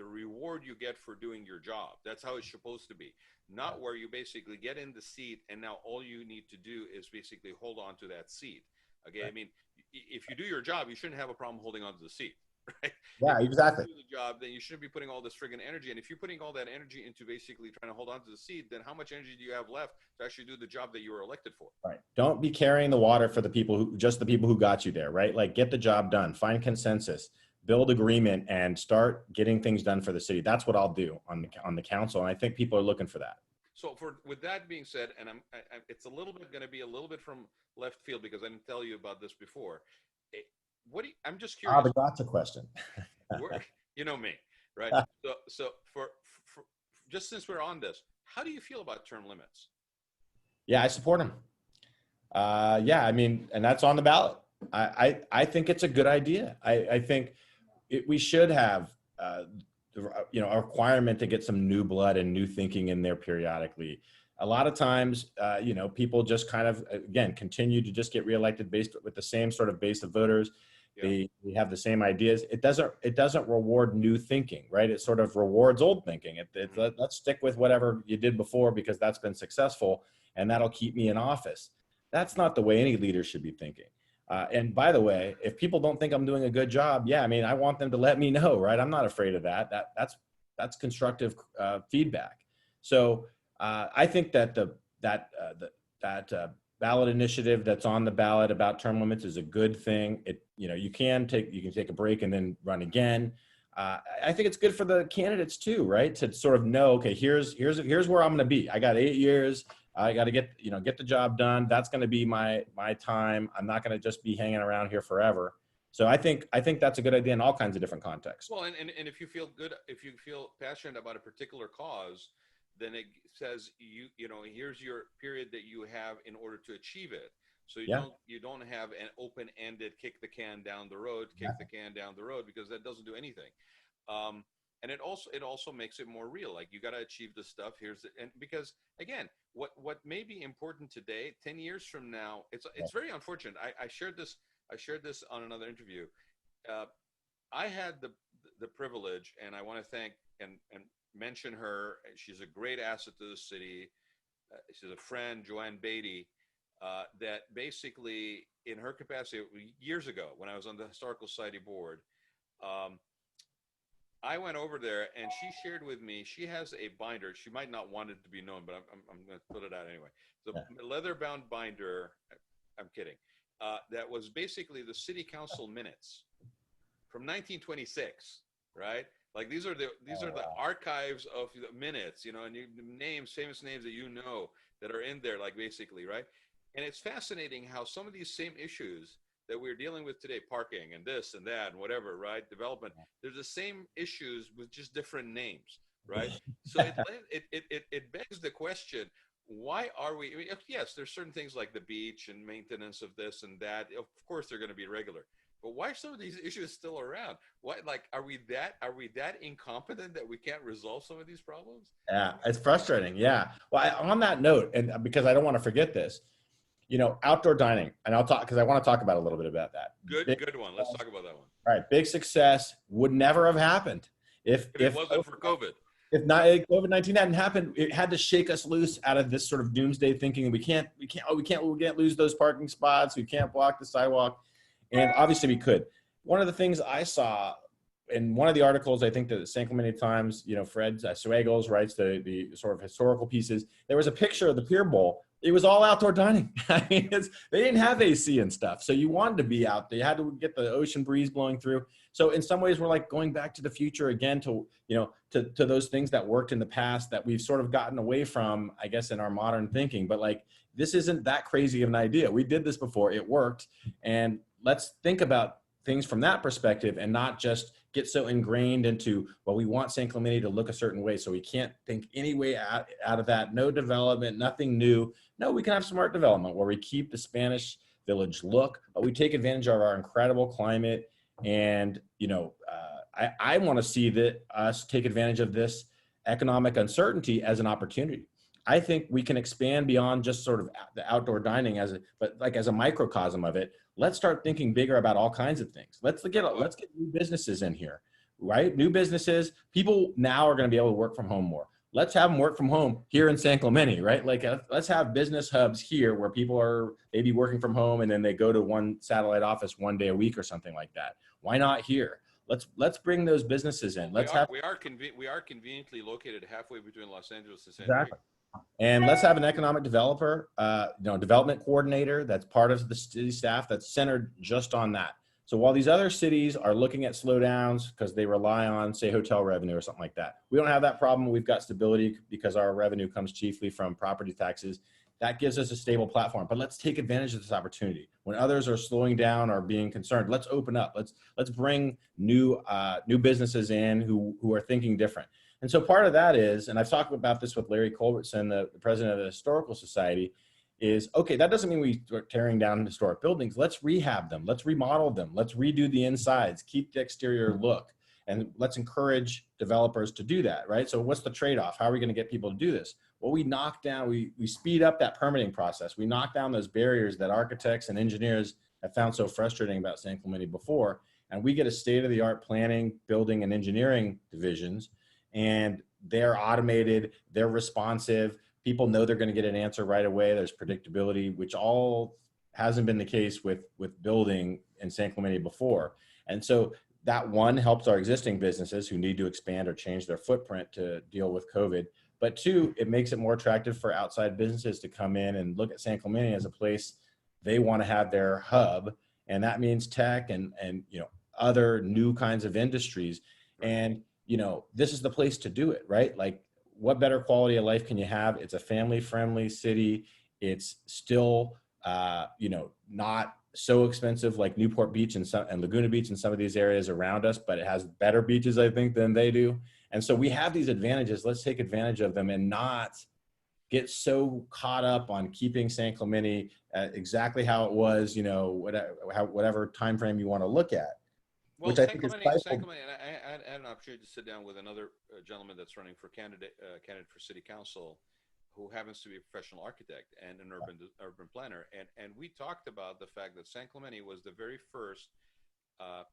reward you get for doing your job. That's how it's supposed to be. Not where you basically get in the seat and now all you need to do is basically hold on to that seat. Okay. Right. I mean, if you do your job, you shouldn't have a problem holding on to the seat, right? Yeah, exactly. If you do the job, then you shouldn't be putting all this friggin' energy. And if you're putting all that energy into basically trying to hold on to the seat, then how much energy do you have left to actually do the job that you were elected for? Right. Don't be carrying the water for the people who got you there, right? Like, get the job done, find consensus, build agreement, and start getting things done for the city. That's what I'll do on the council. And I think people are looking for that. So with that being said, and it's a little bit going to be a little bit from left field because I didn't tell you about this before. I'm just curious. The gotcha question. You know me, right? So for just since we're on this, how do you feel about term limits? Yeah, I support them. Yeah, I mean, and that's on the ballot. I think it's a good idea. I think we should have a requirement to get some new blood and new thinking in there periodically. A lot of times, people just kind of, again, continue to just get reelected based with the same sort of base of voters. Yeah. They have the same ideas. It doesn't reward new thinking, right? It sort of rewards old thinking. Let's stick with whatever you did before because that's been successful and that'll keep me in office. That's not the way any leader should be thinking. And by the way, if people don't think I'm doing a good job, yeah, I mean, I want them to let me know, right? I'm not afraid of that. That's constructive feedback. So I think that that ballot initiative that's on the ballot about term limits is a good thing. You can take a break and then run again. I think it's good for the candidates too, right? To sort of know, okay, here's where I'm going to be. I got 8 years. I got to get the job done. That's going to be my time. I'm not going to just be hanging around here forever. So I think that's a good idea in all kinds of different contexts. Well, and if you feel good, if you feel passionate about a particular cause, then it says here's your period that you have in order to achieve it. So you don't have an open-ended kick the can down the road, because that doesn't do anything. And it also makes it more real. Like, you got to achieve this stuff. And because again, what may be important today, 10 years from now, it's very unfortunate. I shared this on another interview. I had the privilege, and I want to thank and mention her. She's a great asset to the city. She's a friend, Joanne Beatty, that basically in her capacity years ago when I was on the Historical Society board, Um, I went over there and she shared with me, she has a binder. She might not want it to be known, but I'm going to put it out anyway. The Yeah. leather bound binder, I'm kidding, that was basically the city council minutes from 1926, right? Like these are Oh, the wow. archives of the minutes, and names, famous names that that are in there, like basically, right? And it's fascinating how some of these same issues that we're dealing with today, parking and this and that and whatever, right? Development, they're the same issues with just different names, right? So it begs the question, why are we? I mean, yes, there's certain things like the beach and maintenance of this and that. Of course, they're going to be regular, but why are some of these issues still around? What, like, are we that incompetent that we can't resolve some of these problems? Yeah, it's frustrating. Yeah. Well, on that note, and because I don't want to forget this, outdoor dining, and I'll talk because I want to talk about a little bit about that. Good, Big, good one. Let's talk about that one. right, big success would never have happened if If it wasn't for COVID. if not COVID-19 hadn't happened. It had to shake us loose out of this sort of doomsday thinking. We can't lose those parking spots. We can't block the sidewalk, and obviously we could. One of the things I saw in one of the articles, I think the San Clemente Times, Fred Suegels writes the sort of historical pieces. There was a picture of the Pier Bowl. It was all outdoor dining. I mean, they didn't have AC and stuff, so you wanted to be out there. You had to get the ocean breeze blowing through. So in some ways, we're like going back to the future again, to those things that worked in the past that we've sort of gotten away from, I guess, in our modern thinking. But like, this isn't that crazy of an idea. We did this before. It worked, and let's think about things from that perspective and not just get so ingrained into, well, we want San Clemente to look a certain way, so we can't think any way out of that. No development, nothing new. No, we can have smart development where we keep the Spanish Village look, but we take advantage of our incredible climate. And, I want to see that us take advantage of this economic uncertainty as an opportunity. I think we can expand beyond just sort of the outdoor dining but like as a microcosm of it. Let's start thinking bigger about all kinds of things. Let's get new businesses in here, right? New businesses. People now are going to be able to work from home more. Let's have them work from home here in San Clemente, right? Like, let's have business hubs here where people are maybe working from home and then they go to one satellite office one day a week or something like that. Why not here? Let's bring those businesses in. We are conveniently located halfway between Los Angeles and San Diego. Exactly. And let's have an economic developer, development coordinator that's part of the city staff that's centered just on that. So while these other cities are looking at slowdowns because they rely on, say, hotel revenue or something like that, we don't have that problem. We've got stability because our revenue comes chiefly from property taxes. That gives us a stable platform. But let's take advantage of this opportunity. When others are slowing down or being concerned, let's open up. Let's bring new businesses in who are thinking different. And so part of that is, and I've talked about this with Larry Culbertson, the president of the Historical Society, is, okay, that doesn't mean we start tearing down historic buildings. Let's rehab them. Let's remodel them. Let's redo the insides, keep the exterior look, and let's encourage developers to do that, right? So what's the trade-off? How are we going to get people to do this? Well, we speed up that permitting process. We knock down those barriers that architects and engineers have found so frustrating about San Clemente before, and we get a state-of-the-art planning, building, and engineering divisions, and they're automated, they're responsive. People know they're going to get an answer right away. There's predictability, which all hasn't been the case with building in San Clemente before. And so that, one, helps our existing businesses who need to expand or change their footprint to deal with COVID. But two, it makes it more attractive for outside businesses to come in and look at San Clemente as a place they want to have their hub. And that means tech and other new kinds of industries. And this is the place to do it, right? Like, what better quality of life can you have? It's a family-friendly city. It's still, not so expensive like Newport Beach and Laguna Beach and some of these areas around us, but it has better beaches, I think, than they do. And so we have these advantages. Let's take advantage of them and not get so caught up on keeping San Clemente exactly how it was, whatever time frame you want to look at. Well, San Clemente, and I had an opportunity to sit down with another gentleman that's running for candidate for city council, who happens to be a professional architect and an urban planner, and we talked about the fact that San Clemente was the very first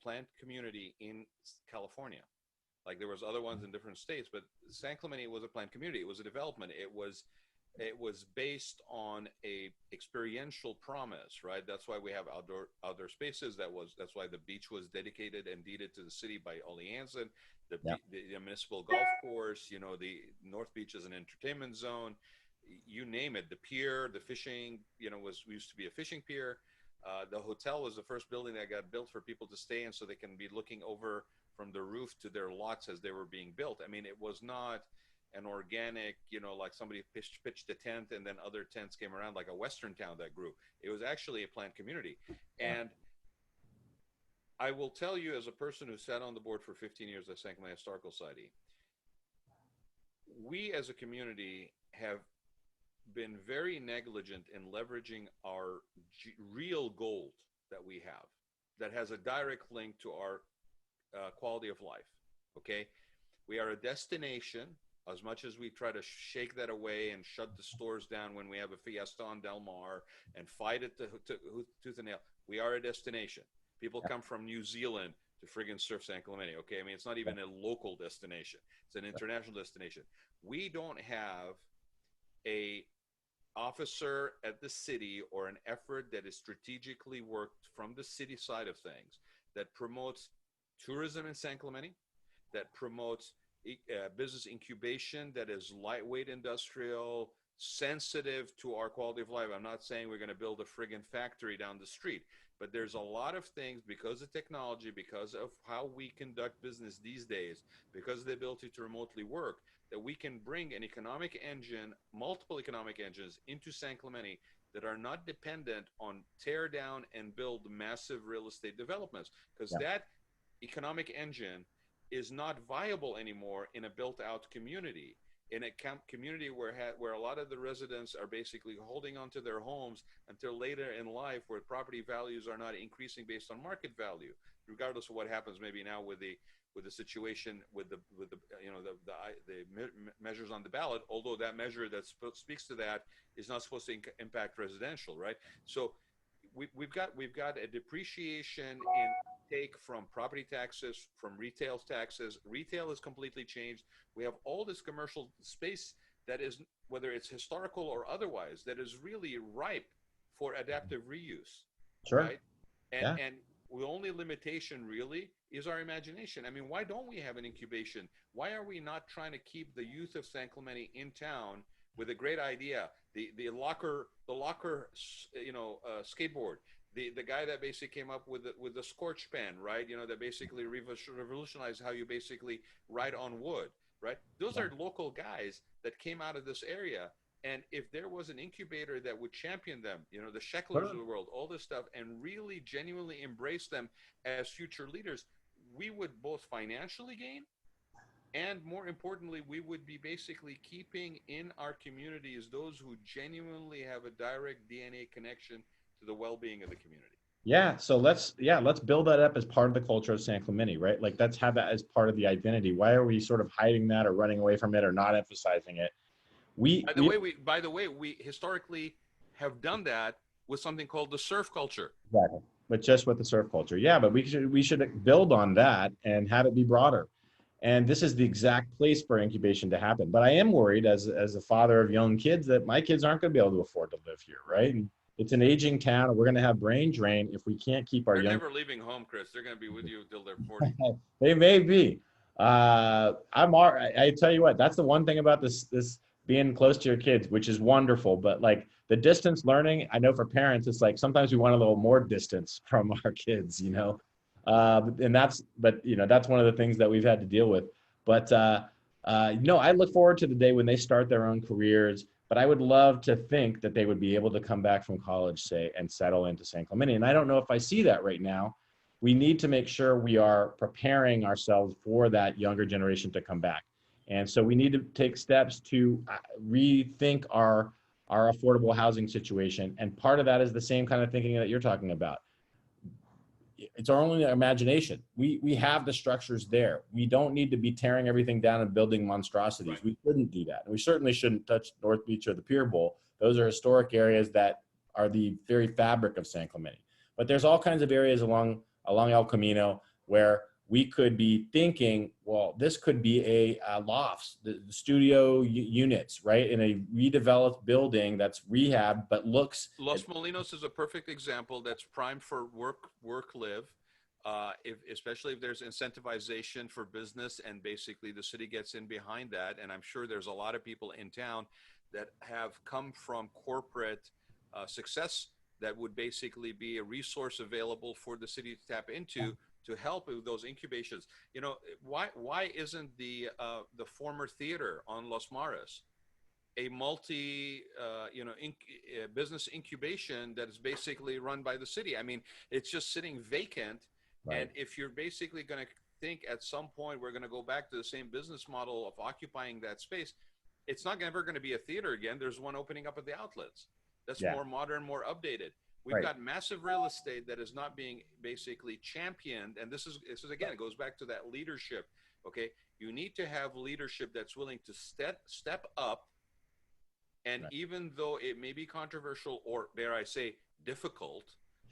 planned community in California. Like, there was other ones in different states, but San Clemente was a planned community. It was a development. It was it was based on a experiential promise, right? That's why we have outdoor spaces. That's why the beach was dedicated and deeded to the city by Ollie Hansen. Yeah. The municipal golf course, you know, the North Beach is an entertainment zone. You name it. The pier, the fishing, you know, used to be a fishing pier. The hotel was the first building that got built for people to stay in, so they can be looking over from the roof to their lots as they were being built. I mean, it was not an organic, you know, like somebody pitched a tent and then other tents came around, like a Western town that grew. It was actually a planned community. And I will tell you, as a person who sat on the board for 15 years at San Clemente Historical Society, we as a community have been very negligent in leveraging our real gold that we have, that has a direct link to our quality of life. Okay, we are a destination. As much as we try to shake that away and shut the stores down when we have a fiesta on Del Mar and fight it tooth and nail, we are a destination. People come from New Zealand to friggin' surf San Clemente. Okay, I mean, it's not even a local destination; it's an international destination. We don't have a officer at the city or an effort that is strategically worked from the city side of things that promotes tourism in San Clemente, that promotes business incubation that is lightweight industrial, sensitive to our quality of life. I'm not saying we're going to build a friggin' factory down the street, but there's a lot of things, because of technology, because of how we conduct business these days, because of the ability to remotely work, that we can bring an economic engine, multiple economic engines into San Clemente that are not dependent on tear down and build massive real estate developments, because that economic engine is not viable anymore in a built-out community, in a community where a lot of the residents are basically holding onto their homes until later in life, where property values are not increasing based on market value, regardless of what happens maybe now with the situation with the you know the measures on the ballot. Although that measure that speaks to that is not supposed to impact residential, right? So we've got a depreciation in take from property taxes, from retail taxes. Retail is completely changed. We have all this commercial space that is, whether it's historical or otherwise, that is really ripe for adaptive reuse. Sure. Right? And the only limitation really is our imagination. I mean, why don't we have an incubation? Why are we not trying to keep the youth of San Clemente in town with a great idea? The locker you know, skateboard. The guy that basically came up with the scorch pen, right? You know, that basically revolutionized how you basically write on wood, right? Those are local guys that came out of this area. And if there was an incubator that would champion them, you know, the Shecklers of the world, all this stuff, and really genuinely embrace them as future leaders, we would both financially gain, and more importantly, we would be basically keeping in our communities those who genuinely have a direct DNA connection to the well-being of the community. Yeah. So let's build that up as part of the culture of San Clemente, right? Like, let's have that as part of the identity. Why are we sort of hiding that or running away from it or not emphasizing it? By the way, we historically have done that with something called the surf culture. Exactly. But just with the surf culture. Yeah, but we should build on that and have it be broader. And this is the exact place for incubation to happen. But I am worried as a father of young kids that my kids aren't going to be able to afford to live here, right? And it's an aging town, and we're going to have brain drain if we can't keep our They're never leaving home, Chris. They're going to be with you until they're 40. They may be. I tell you what, that's the one thing about this being close to your kids, which is wonderful. But like the distance learning, I know for parents, it's like sometimes we want a little more distance from our kids, you know. But you know, that's one of the things that we've had to deal with. But no, I look forward to the day when they start their own careers. But I would love to think that they would be able to come back from college, say, and settle into San Clemente. And I don't know if I see that right now. We need to make sure we are preparing ourselves for that younger generation to come back. And so we need to take steps to rethink our affordable housing situation. And part of that is the same kind of thinking that you're talking about. It's our only imagination. We have the structures there. We don't need to be tearing everything down and building monstrosities. Right. We couldn't do that. And we certainly shouldn't touch North Beach or the Pier Bowl. Those are historic areas that are the very fabric of San Clemente. But there's all kinds of areas along El Camino where we could be thinking, well, this could be a lofts, the studio units, right, in a redeveloped building that's rehab, but looks. Los Molinos is a perfect example that's primed for work, live. Especially if there's incentivization for business and basically the city gets in behind that. And I'm sure there's a lot of people in town that have come from corporate success that would basically be a resource available for the city to tap into to help with those incubations. You know, why isn't the former theater on Los Mares a business incubation that is basically run by the city? I mean, it's just sitting vacant. Right. And if you're basically going to think at some point we're going to go back to the same business model of occupying that space, it's not ever going to be a theater again. There's one opening up at the outlets. That's more modern, more updated. We've got massive real estate that is not being basically championed. And this is again, it goes back to that leadership. Okay. You need to have leadership that's willing to step up. And even though it may be controversial or, dare I say, difficult,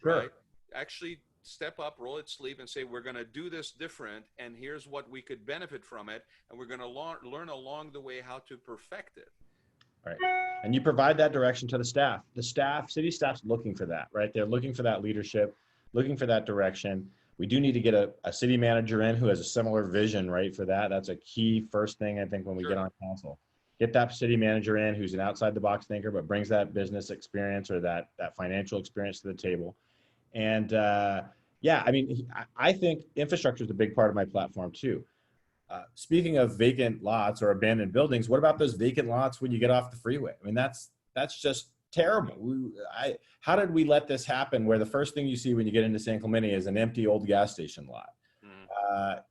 right? Actually step up, roll its sleeve, and say, we're going to do this different, and here's what we could benefit from it, and we're going to learn along the way how to perfect it. Right. And you provide that direction to the staff. The staff, city staff's looking for that, right? They're looking for that leadership, looking for that direction. We do need to get a city manager in who has a similar vision, right, for that. That's a key first thing, I think, when we get on council. Get that city manager in who's an outside the box thinker, but brings that business experience or that financial experience to the table. And yeah, I mean, I think infrastructure is a big part of my platform too. Speaking of vacant lots or abandoned buildings, what about those vacant lots when you get off the freeway? I mean, that's just terrible. How did we let this happen where the first thing you see when you get into San Clemente is an empty old gas station lot?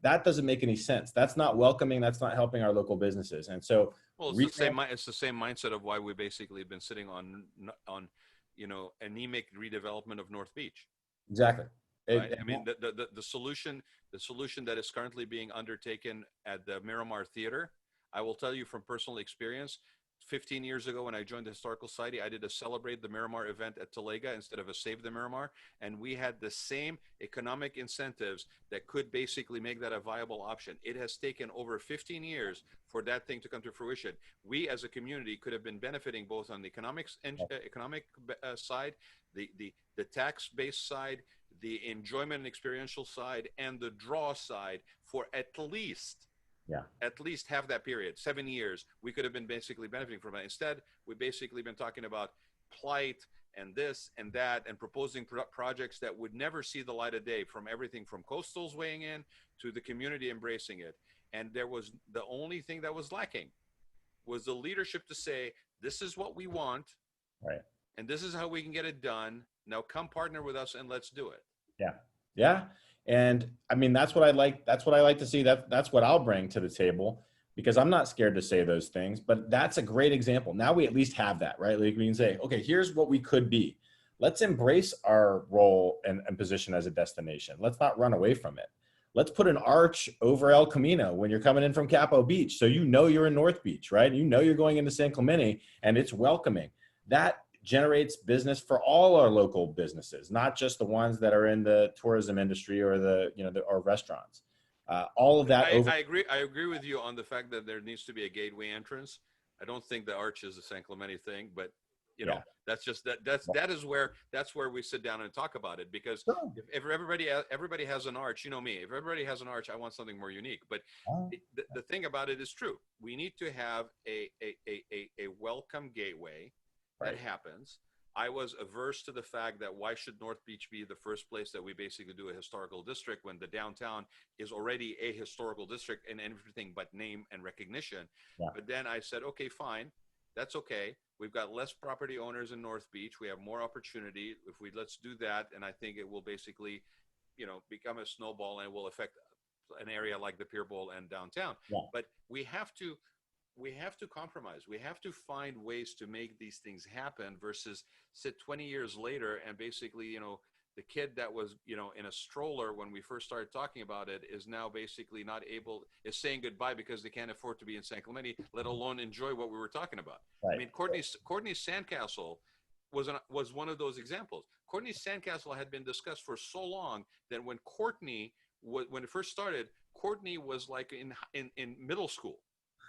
That doesn't make any sense. That's not welcoming. That's not helping our local businesses. And so, well, it's the same mindset of why we basically have been sitting on anemic redevelopment of North Beach. Exactly. Right? I mean, the solution that is currently being undertaken at the Miramar Theater, I will tell you from personal experience, 15 years ago when I joined the Historical Society, I did a Celebrate the Miramar event at Talega instead of a Save the Miramar. And we had the same economic incentives that could basically make that a viable option. It has taken over 15 years for that thing to come to fruition. We as a community could have been benefiting both on the economic side, the tax-based side, the enjoyment and experiential side, and the draw side for at least half that period, 7 years. We could have been basically benefiting from it. Instead, we've basically been talking about plight and this and that and proposing projects that would never see the light of day, from everything from coastals weighing in to the community embracing it. And the only thing that was lacking was the leadership to say, this is what we want, right, and this is how we can get it done. Now come partner with us and let's do it. Yeah. And I mean, that's what I like. That's what I like to see. That's what I'll bring to the table, because I'm not scared to say those things. But that's a great example. Now we at least have that, right? Like we can say, okay, here's what we could be. Let's embrace our role and position as a destination. Let's not run away from it. Let's put an arch over El Camino when you're coming in from Capo Beach, so you know you're in North Beach, right? You know you're going into San Clemente, and it's welcoming. That generates business for all our local businesses, not just the ones that are in the tourism industry or or restaurants. All of that. I agree with you on the fact that there needs to be a gateway entrance. I don't think the arch is a San Clemente thing, but that's just that's where we sit down and talk about it, because if everybody has an arch, you know me, if everybody has an arch, I want something more unique. But the thing about it is true. We need to have a welcome gateway. That happens. I was averse to the fact that why should North Beach be the first place that we basically do a historical district when the downtown is already a historical district in everything but name and recognition. But then I said, okay, fine. That's okay. We've got less property owners in North Beach. We have more opportunity. Let's do that. And I think it will basically, become a snowball and will affect an area like the Pier Bowl and downtown. But we have to compromise. We have to find ways to make these things happen versus sit 20 years later and basically, the kid that was, in a stroller when we first started talking about it is now basically is saying goodbye because they can't afford to be in San Clemente, let alone enjoy what we were talking about. Right. I mean, Courtney's Sandcastle was one of those examples. Courtney's Sandcastle had been discussed for so long that when Courtney when it first started, Courtney was like in middle school.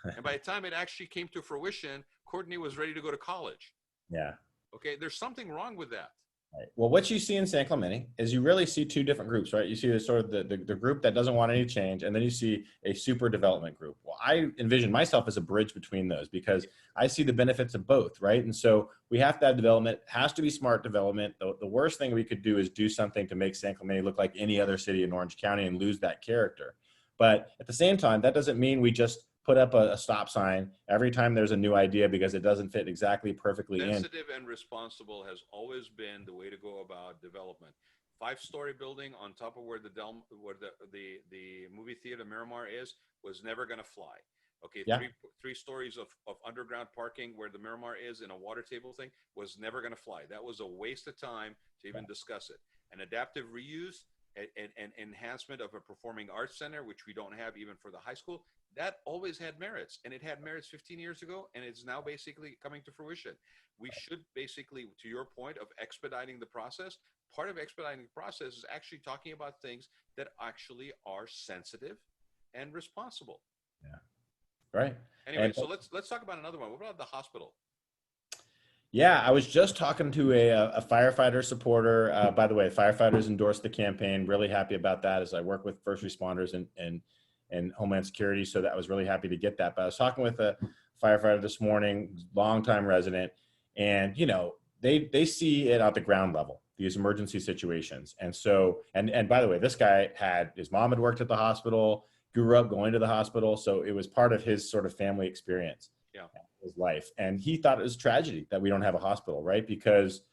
And by the time it actually came to fruition, Courtney was ready to go to college. Yeah. Okay. There's something wrong with that. Right. Well, what you see in San Clemente is you really see two different groups, right? You see the sort of the group that doesn't want any change, and then you see a super development group. Well, I envision myself as a bridge between those because I see the benefits of both, right? And so we have to have development. It has to be smart development. The worst thing we could do is do something to make San Clemente look like any other city in Orange County and lose that character. But at the same time, that doesn't mean we just put up a stop sign every time there's a new idea because it doesn't fit exactly perfectly in. Sensitive and responsible has always been the way to go about development. 5-story building on top of where the movie theater Miramar is was never going to fly. Okay, Yeah. three stories of underground parking where the Miramar is in a water table thing was never going to fly. That was a waste of time to even discuss it. An adaptive reuse and enhancement of a performing arts center, which we don't have even for the high school, that always had merits, and it had merits 15 years ago, and it's now basically coming to fruition. We should basically, to your point of expediting the process, part of expediting the process is actually talking about things that actually are sensitive and responsible. Yeah. Right. Anyway, so let's talk about another one. What about the hospital? Yeah, I was just talking to a firefighter supporter. By the way, firefighters endorsed the campaign. Really happy about that as I work with first responders and Homeland Security. So that I was really happy to get that. But I was talking with a firefighter this morning, longtime resident, and they see it at the ground level, these emergency situations. And so, and by the way, this guy his mom had worked at the hospital, grew up going to the hospital. So it was part of his sort of family experience. Yeah. His life. And he thought it was a tragedy that we don't have a hospital, right? Because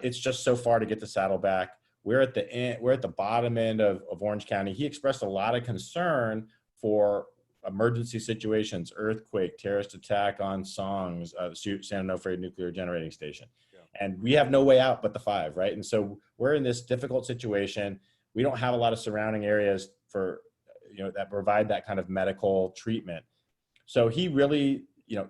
it's just so far to get to Saddleback. We're at the end, we're at the bottom end of Orange County. He expressed a lot of concern for emergency situations, earthquake, terrorist attack on Songs, San Onofre Nuclear Generating Station. Yeah. And we have no way out but the 5, right? And so we're in this difficult situation. We don't have a lot of surrounding areas for, that provide that kind of medical treatment. So he really,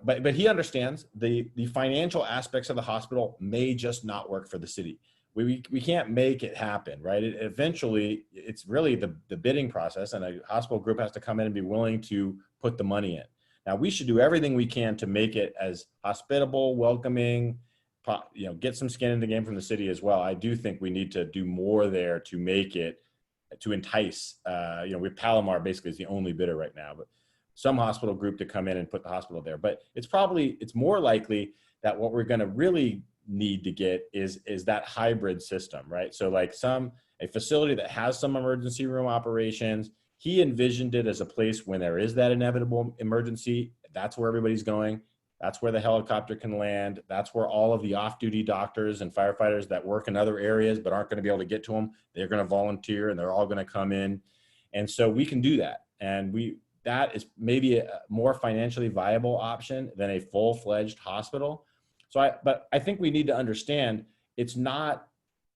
but he understands the financial aspects of the hospital may just not work for the city. We can't make it happen, right? Eventually, it's really the bidding process, and a hospital group has to come in and be willing to put the money in. Now, we should do everything we can to make it as hospitable, welcoming, get some skin in the game from the city as well. I do think we need to do more there to make it, to entice. With Palomar basically is the only bidder right now, but some hospital group to come in and put the hospital there. But it's more likely that what we're going to really need to get is that hybrid system, right? So like a facility that has some emergency room operations. He envisioned it as a place when there is that inevitable emergency, that's where everybody's going. That's where the helicopter can land. That's where all of the off-duty doctors and firefighters that work in other areas but aren't going to be able to get to them, they're going to volunteer and they're all going to come in. And so we can do that. And that is maybe a more financially viable option than a full-fledged hospital. But I think we need to understand it's not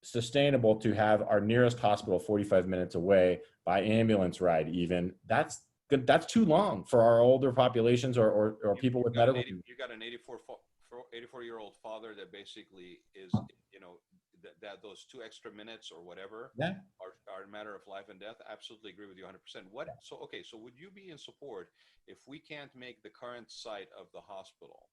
sustainable to have our nearest hospital 45 minutes away by ambulance ride even. That's good. That's too long for our older populations or people with medical. You got an 84-year-old father that basically is, that those 2 extra minutes or whatever are a matter of life and death. Absolutely agree with you 100%. So would you be in support if we can't make the current site of the hospital,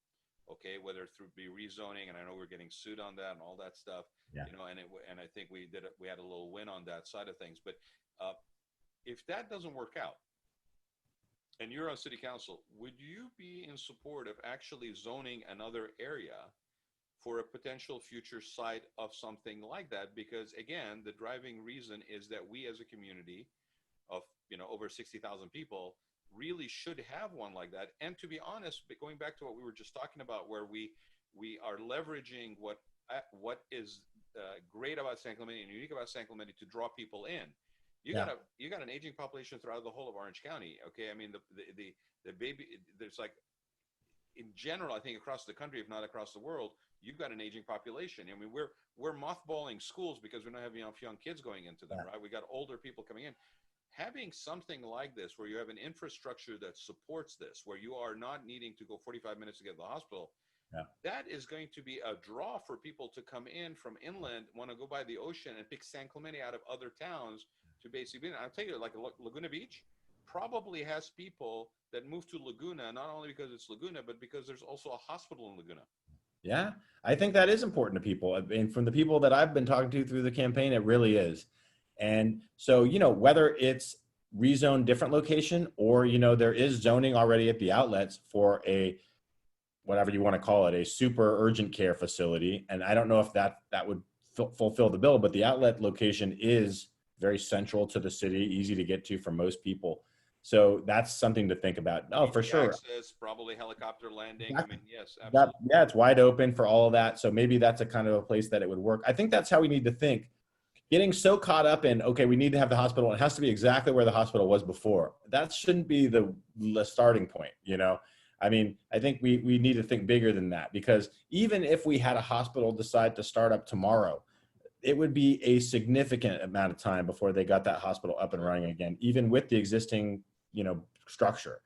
okay, whether through rezoning, and I know we're getting sued on that and all that stuff, and I think we had a little win on that side of things. But if that doesn't work out, and you're on city council, would you be in support of actually zoning another area for a potential future site of something like that? Because again, the driving reason is that we as a community of over 60,000 people really should have one like that. And to be honest, going back to what we were just talking about, where we are leveraging what is great about San Clemente and unique about San Clemente to draw people in. You got an aging population throughout the whole of Orange County. Okay, I mean the baby, there's like, in general, I think across the country, if not across the world, you've got an aging population. I mean, we're mothballing schools because we don't have enough young kids going into them, right? We got older people coming in. Having something like this, where you have an infrastructure that supports this, where you are not needing to go 45 minutes to get to the hospital, that is going to be a draw for people to come in from inland, want to go by the ocean and pick San Clemente out of other towns to basically, I'll tell you, like Laguna Beach probably has people that move to Laguna, not only because it's Laguna, but because there's also a hospital in Laguna. Yeah, I think that is important to people. And from the people that I've been talking to through the campaign, it really is. And so, whether it's rezone different location or, there is zoning already at the outlets for a, whatever you want to call it, a super urgent care facility. And I don't know if that would fulfill the bill, but the outlet location is very central to the city, easy to get to for most people. So that's something to think about. Oh, for sure. Access, probably helicopter landing. Exactly. I mean, yes, absolutely. Yeah, it's wide open for all of that. So maybe that's a kind of a place that it would work. I think that's how we need to think. Getting so caught up in, okay, we need to have the hospital. It has to be exactly where the hospital was before. That shouldn't be the starting point, I mean, I think we need to think bigger than that, because even if we had a hospital decide to start up tomorrow, it would be a significant amount of time before they got that hospital up and running again, even with the existing, structure.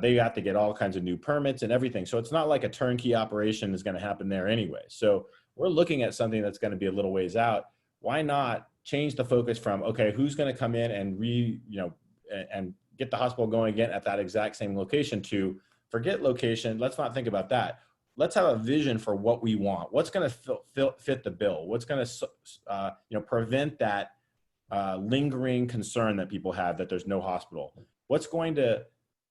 They have to get all kinds of new permits and everything. So it's not like a turnkey operation is going to happen there anyway. So we're looking at something that's going to be a little ways out. Why not change the focus from, okay, who's going to come in and and get the hospital going again at that exact same location, to forget location. Let's not think about that. Let's have a vision for what we want. What's going to fit the bill? What's going to prevent that lingering concern that people have that there's no hospital? What's going to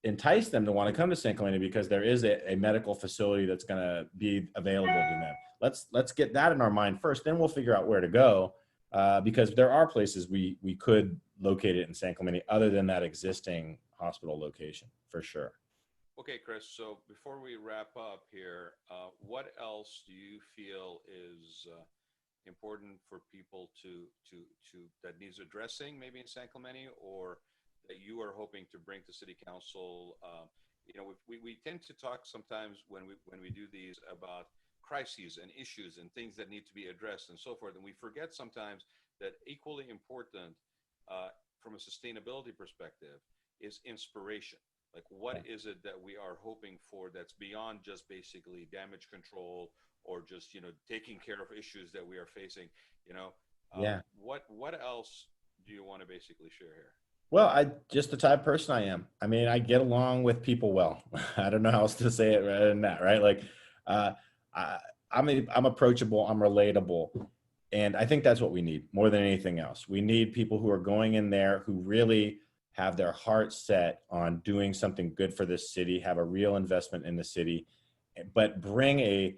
entice them to want to come to San Clemente because there is a medical facility that's going to be available to them? Let's get that in our mind first. Then we'll figure out where to go, because there are places we could locate it in San Clemente other than that existing hospital location, for sure. Okay, Chris, so before we wrap up here, what else do you feel is important for people to that needs addressing maybe in San Clemente, or that you are hoping to bring to City Council? We tend to talk sometimes when we do these about crises and issues and things that need to be addressed and so forth, and we forget sometimes that equally important from a sustainability perspective is inspiration. Like, what is it that we are hoping for that's beyond just basically damage control or just, taking care of issues that we are facing? What else do you want to basically share here? Well, I just the type of person I am. I mean, I get along with people well. I don't know how else to say it rather than that, right? Like, I'm approachable, I'm relatable, and I think that's what we need more than anything else. We need people who are going in there who really have their heart set on doing something good for this city, have a real investment in the city, but bring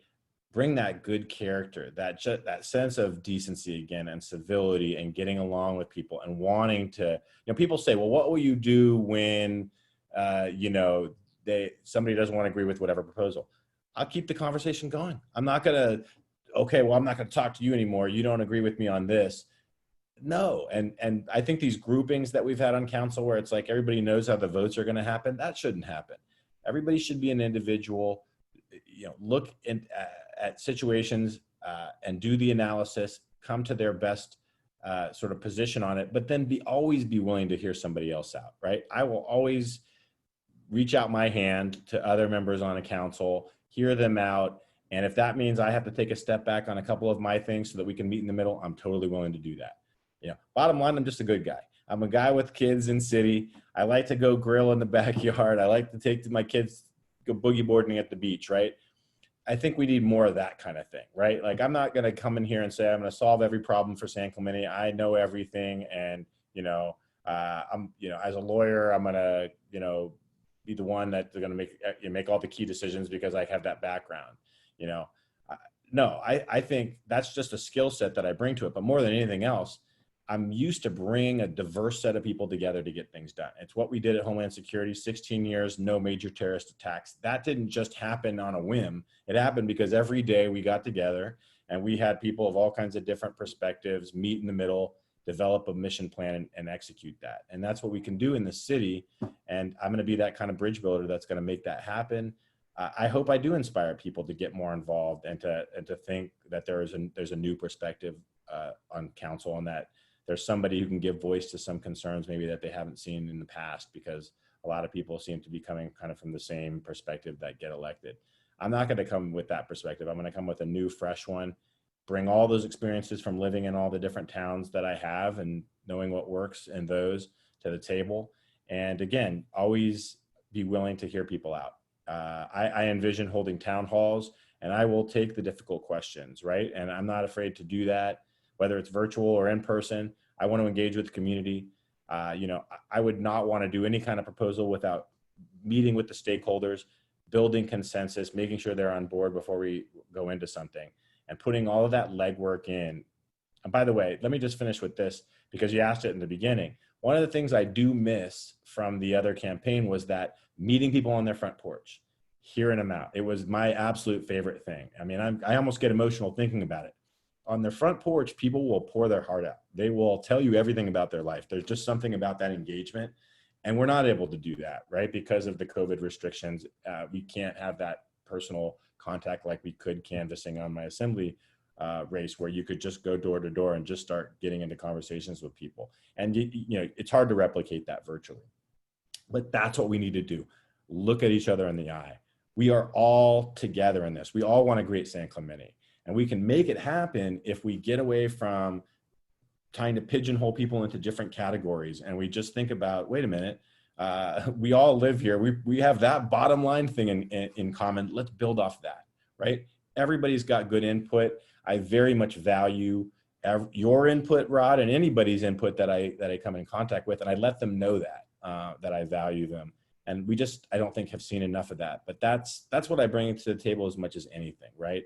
that good character, that sense of decency again, and civility, and getting along with people, and wanting to, people say, well, what will you do when, somebody doesn't want to agree with whatever proposal? I'll keep the conversation going. I'm not going to talk to you anymore. You don't agree with me on this. No. And I think these groupings that we've had on council where it's like everybody knows how the votes are going to happen, that shouldn't happen. Everybody should be an individual, look at situations and do the analysis, come to their best sort of position on it, but then always be willing to hear somebody else out, right? I will always reach out my hand to other members on a council, hear them out. And if that means I have to take a step back on a couple of my things so that we can meet in the middle, I'm totally willing to do that. Bottom line, I'm just a good guy. I'm a guy with kids in city. I like to go grill in the backyard. I like to take my kids go boogie boarding at the beach, right? I think we need more of that kind of thing, right? Like, I'm not going to come in here and say I'm going to solve every problem for San Clemente. I know everything, and I'm as a lawyer, I'm going to be the one that's going to make all the key decisions because I have that background. No, I think that's just a skill set that I bring to it. But more than anything else, I'm used to bringing a diverse set of people together to get things done. It's what we did at Homeland Security, 16 years, no major terrorist attacks. That didn't just happen on a whim. It happened because every day we got together and we had people of all kinds of different perspectives meet in the middle, develop a mission plan, and execute that. And that's what we can do in the city. And I'm going to be that kind of bridge builder that's going to make that happen. I hope I do inspire people to get more involved and to think that there's a new perspective on council, and that there's somebody who can give voice to some concerns maybe that they haven't seen in the past, because a lot of people seem to be coming kind of from the same perspective that get elected. I'm not going to come with that perspective. I'm going to come with a new, fresh one, bring all those experiences from living in all the different towns that I have, and knowing what works and those to the table. And again, always be willing to hear people out. I envision holding town halls, and I will take the difficult questions, right? And I'm not afraid to do that, whether it's virtual or in person. I want to engage with the community. I would not want to do any kind of proposal without meeting with the stakeholders, building consensus, making sure they're on board before we go into something, and putting all of that legwork in. And by the way, let me just finish with this, because you asked it in the beginning. One of the things I do miss from the other campaign was that meeting people on their front porch, hearing them out. It was my absolute favorite thing. I mean, I almost get emotional thinking about it. On their front porch, people will pour their heart out. They will tell you everything about their life. There's just something about that engagement. And we're not able to do that, right? Because of the COVID restrictions, we can't have that personal contact like we could canvassing on my assembly race, where you could just go door to door and just start getting into conversations with people. And it's hard to replicate that virtually. But that's what we need to do. Look at each other in the eye. We are all together in this. We all want a great San Clemente. And we can make it happen if we get away from trying to pigeonhole people into different categories. And we just think about, wait a minute, we all live here. We have that bottom line thing in common. Let's build off that, right? Everybody's got good input. I very much value your input, Raad, and anybody's input that I come in contact with. And I let them know that I value them. And I don't think have seen enough of that. But that's what I bring to the table as much as anything, right?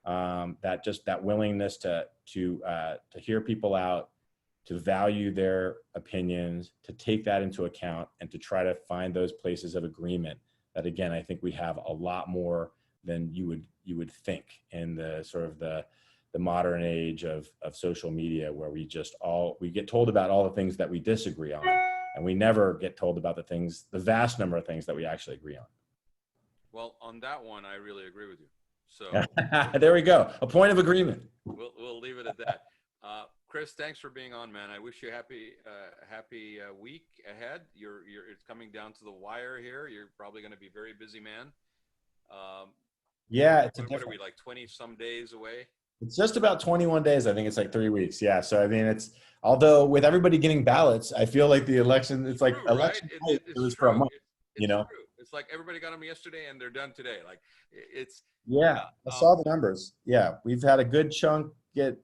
That willingness to hear people out, to value their opinions, to take that into account, and to try to find those places of agreement that, again, I think we have a lot more than you would think in the sort of the modern age of social media, where we get told about all the things that we disagree on, and we never get told about the vast number of things that we actually agree on. Well, on that one, I really agree with you. So there we go. A point of agreement. We'll leave it at that. Chris, thanks for being on, man. I wish you a happy week ahead. It's coming down to the wire here. You're probably going to be a very busy man. Yeah. What are we, like 20 some days away? It's just about 21 days. I think it's like 3 weeks. Yeah. So, I mean, although with everybody getting ballots, I feel like the election, it's like true, election right? it was for a month, It's true. It's like everybody got them yesterday and they're done today. Like yeah, I saw the numbers. Yeah. We've had a good chunk get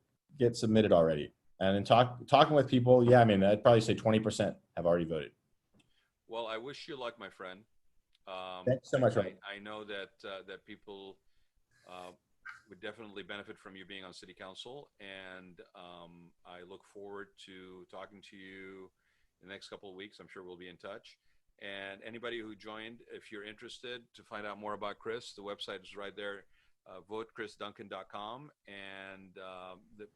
submitted already. And in talking with people, yeah, I mean, I'd probably say 20% have already voted. Well, I wish you luck, my friend. Thanks so much. I know that people would definitely benefit from you being on City Council, and I look forward to talking to you in the next couple of weeks. I'm sure we'll be in touch. And anybody who joined, if you're interested to find out more about Chris, the website is right there. VoteChrisDuncan.com. And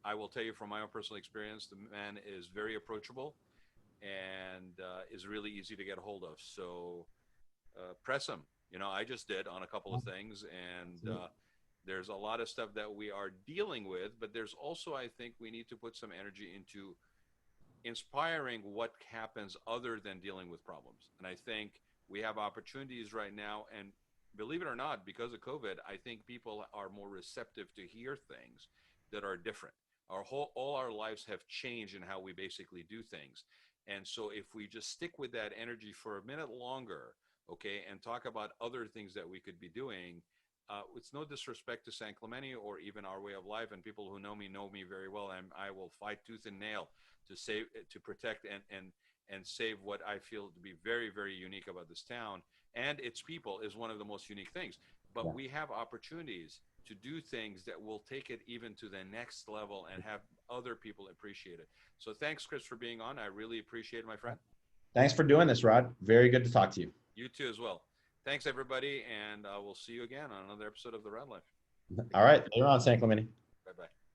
I will tell you from my own personal experience, the man is very approachable and is really easy to get a hold of. So press him. I just did on a couple of things, and there's a lot of stuff that we are dealing with, but there's also, I think we need to put some energy into inspiring what happens other than dealing with problems. And I think we have opportunities right now, and believe it or not, because of COVID, I think people are more receptive to hear things that are different. All our lives have changed in how we basically do things. And so if we just stick with that energy for a minute longer, okay, and talk about other things that we could be doing, it's no disrespect to San Clemente or even our way of life, and people who know me very well, and I will fight tooth and nail to protect and save what I feel to be very, very unique about this town. And its people is one of the most unique things. But we have opportunities to do things that will take it even to the next level and have other people appreciate it. So thanks, Chris, for being on. I really appreciate it, my friend. Thanks for doing this, Raad. Very good to talk to you. You too as well. Thanks, everybody, and we'll see you again on another episode of The Raad Life. All right. Later on, San Clemente. Bye-bye.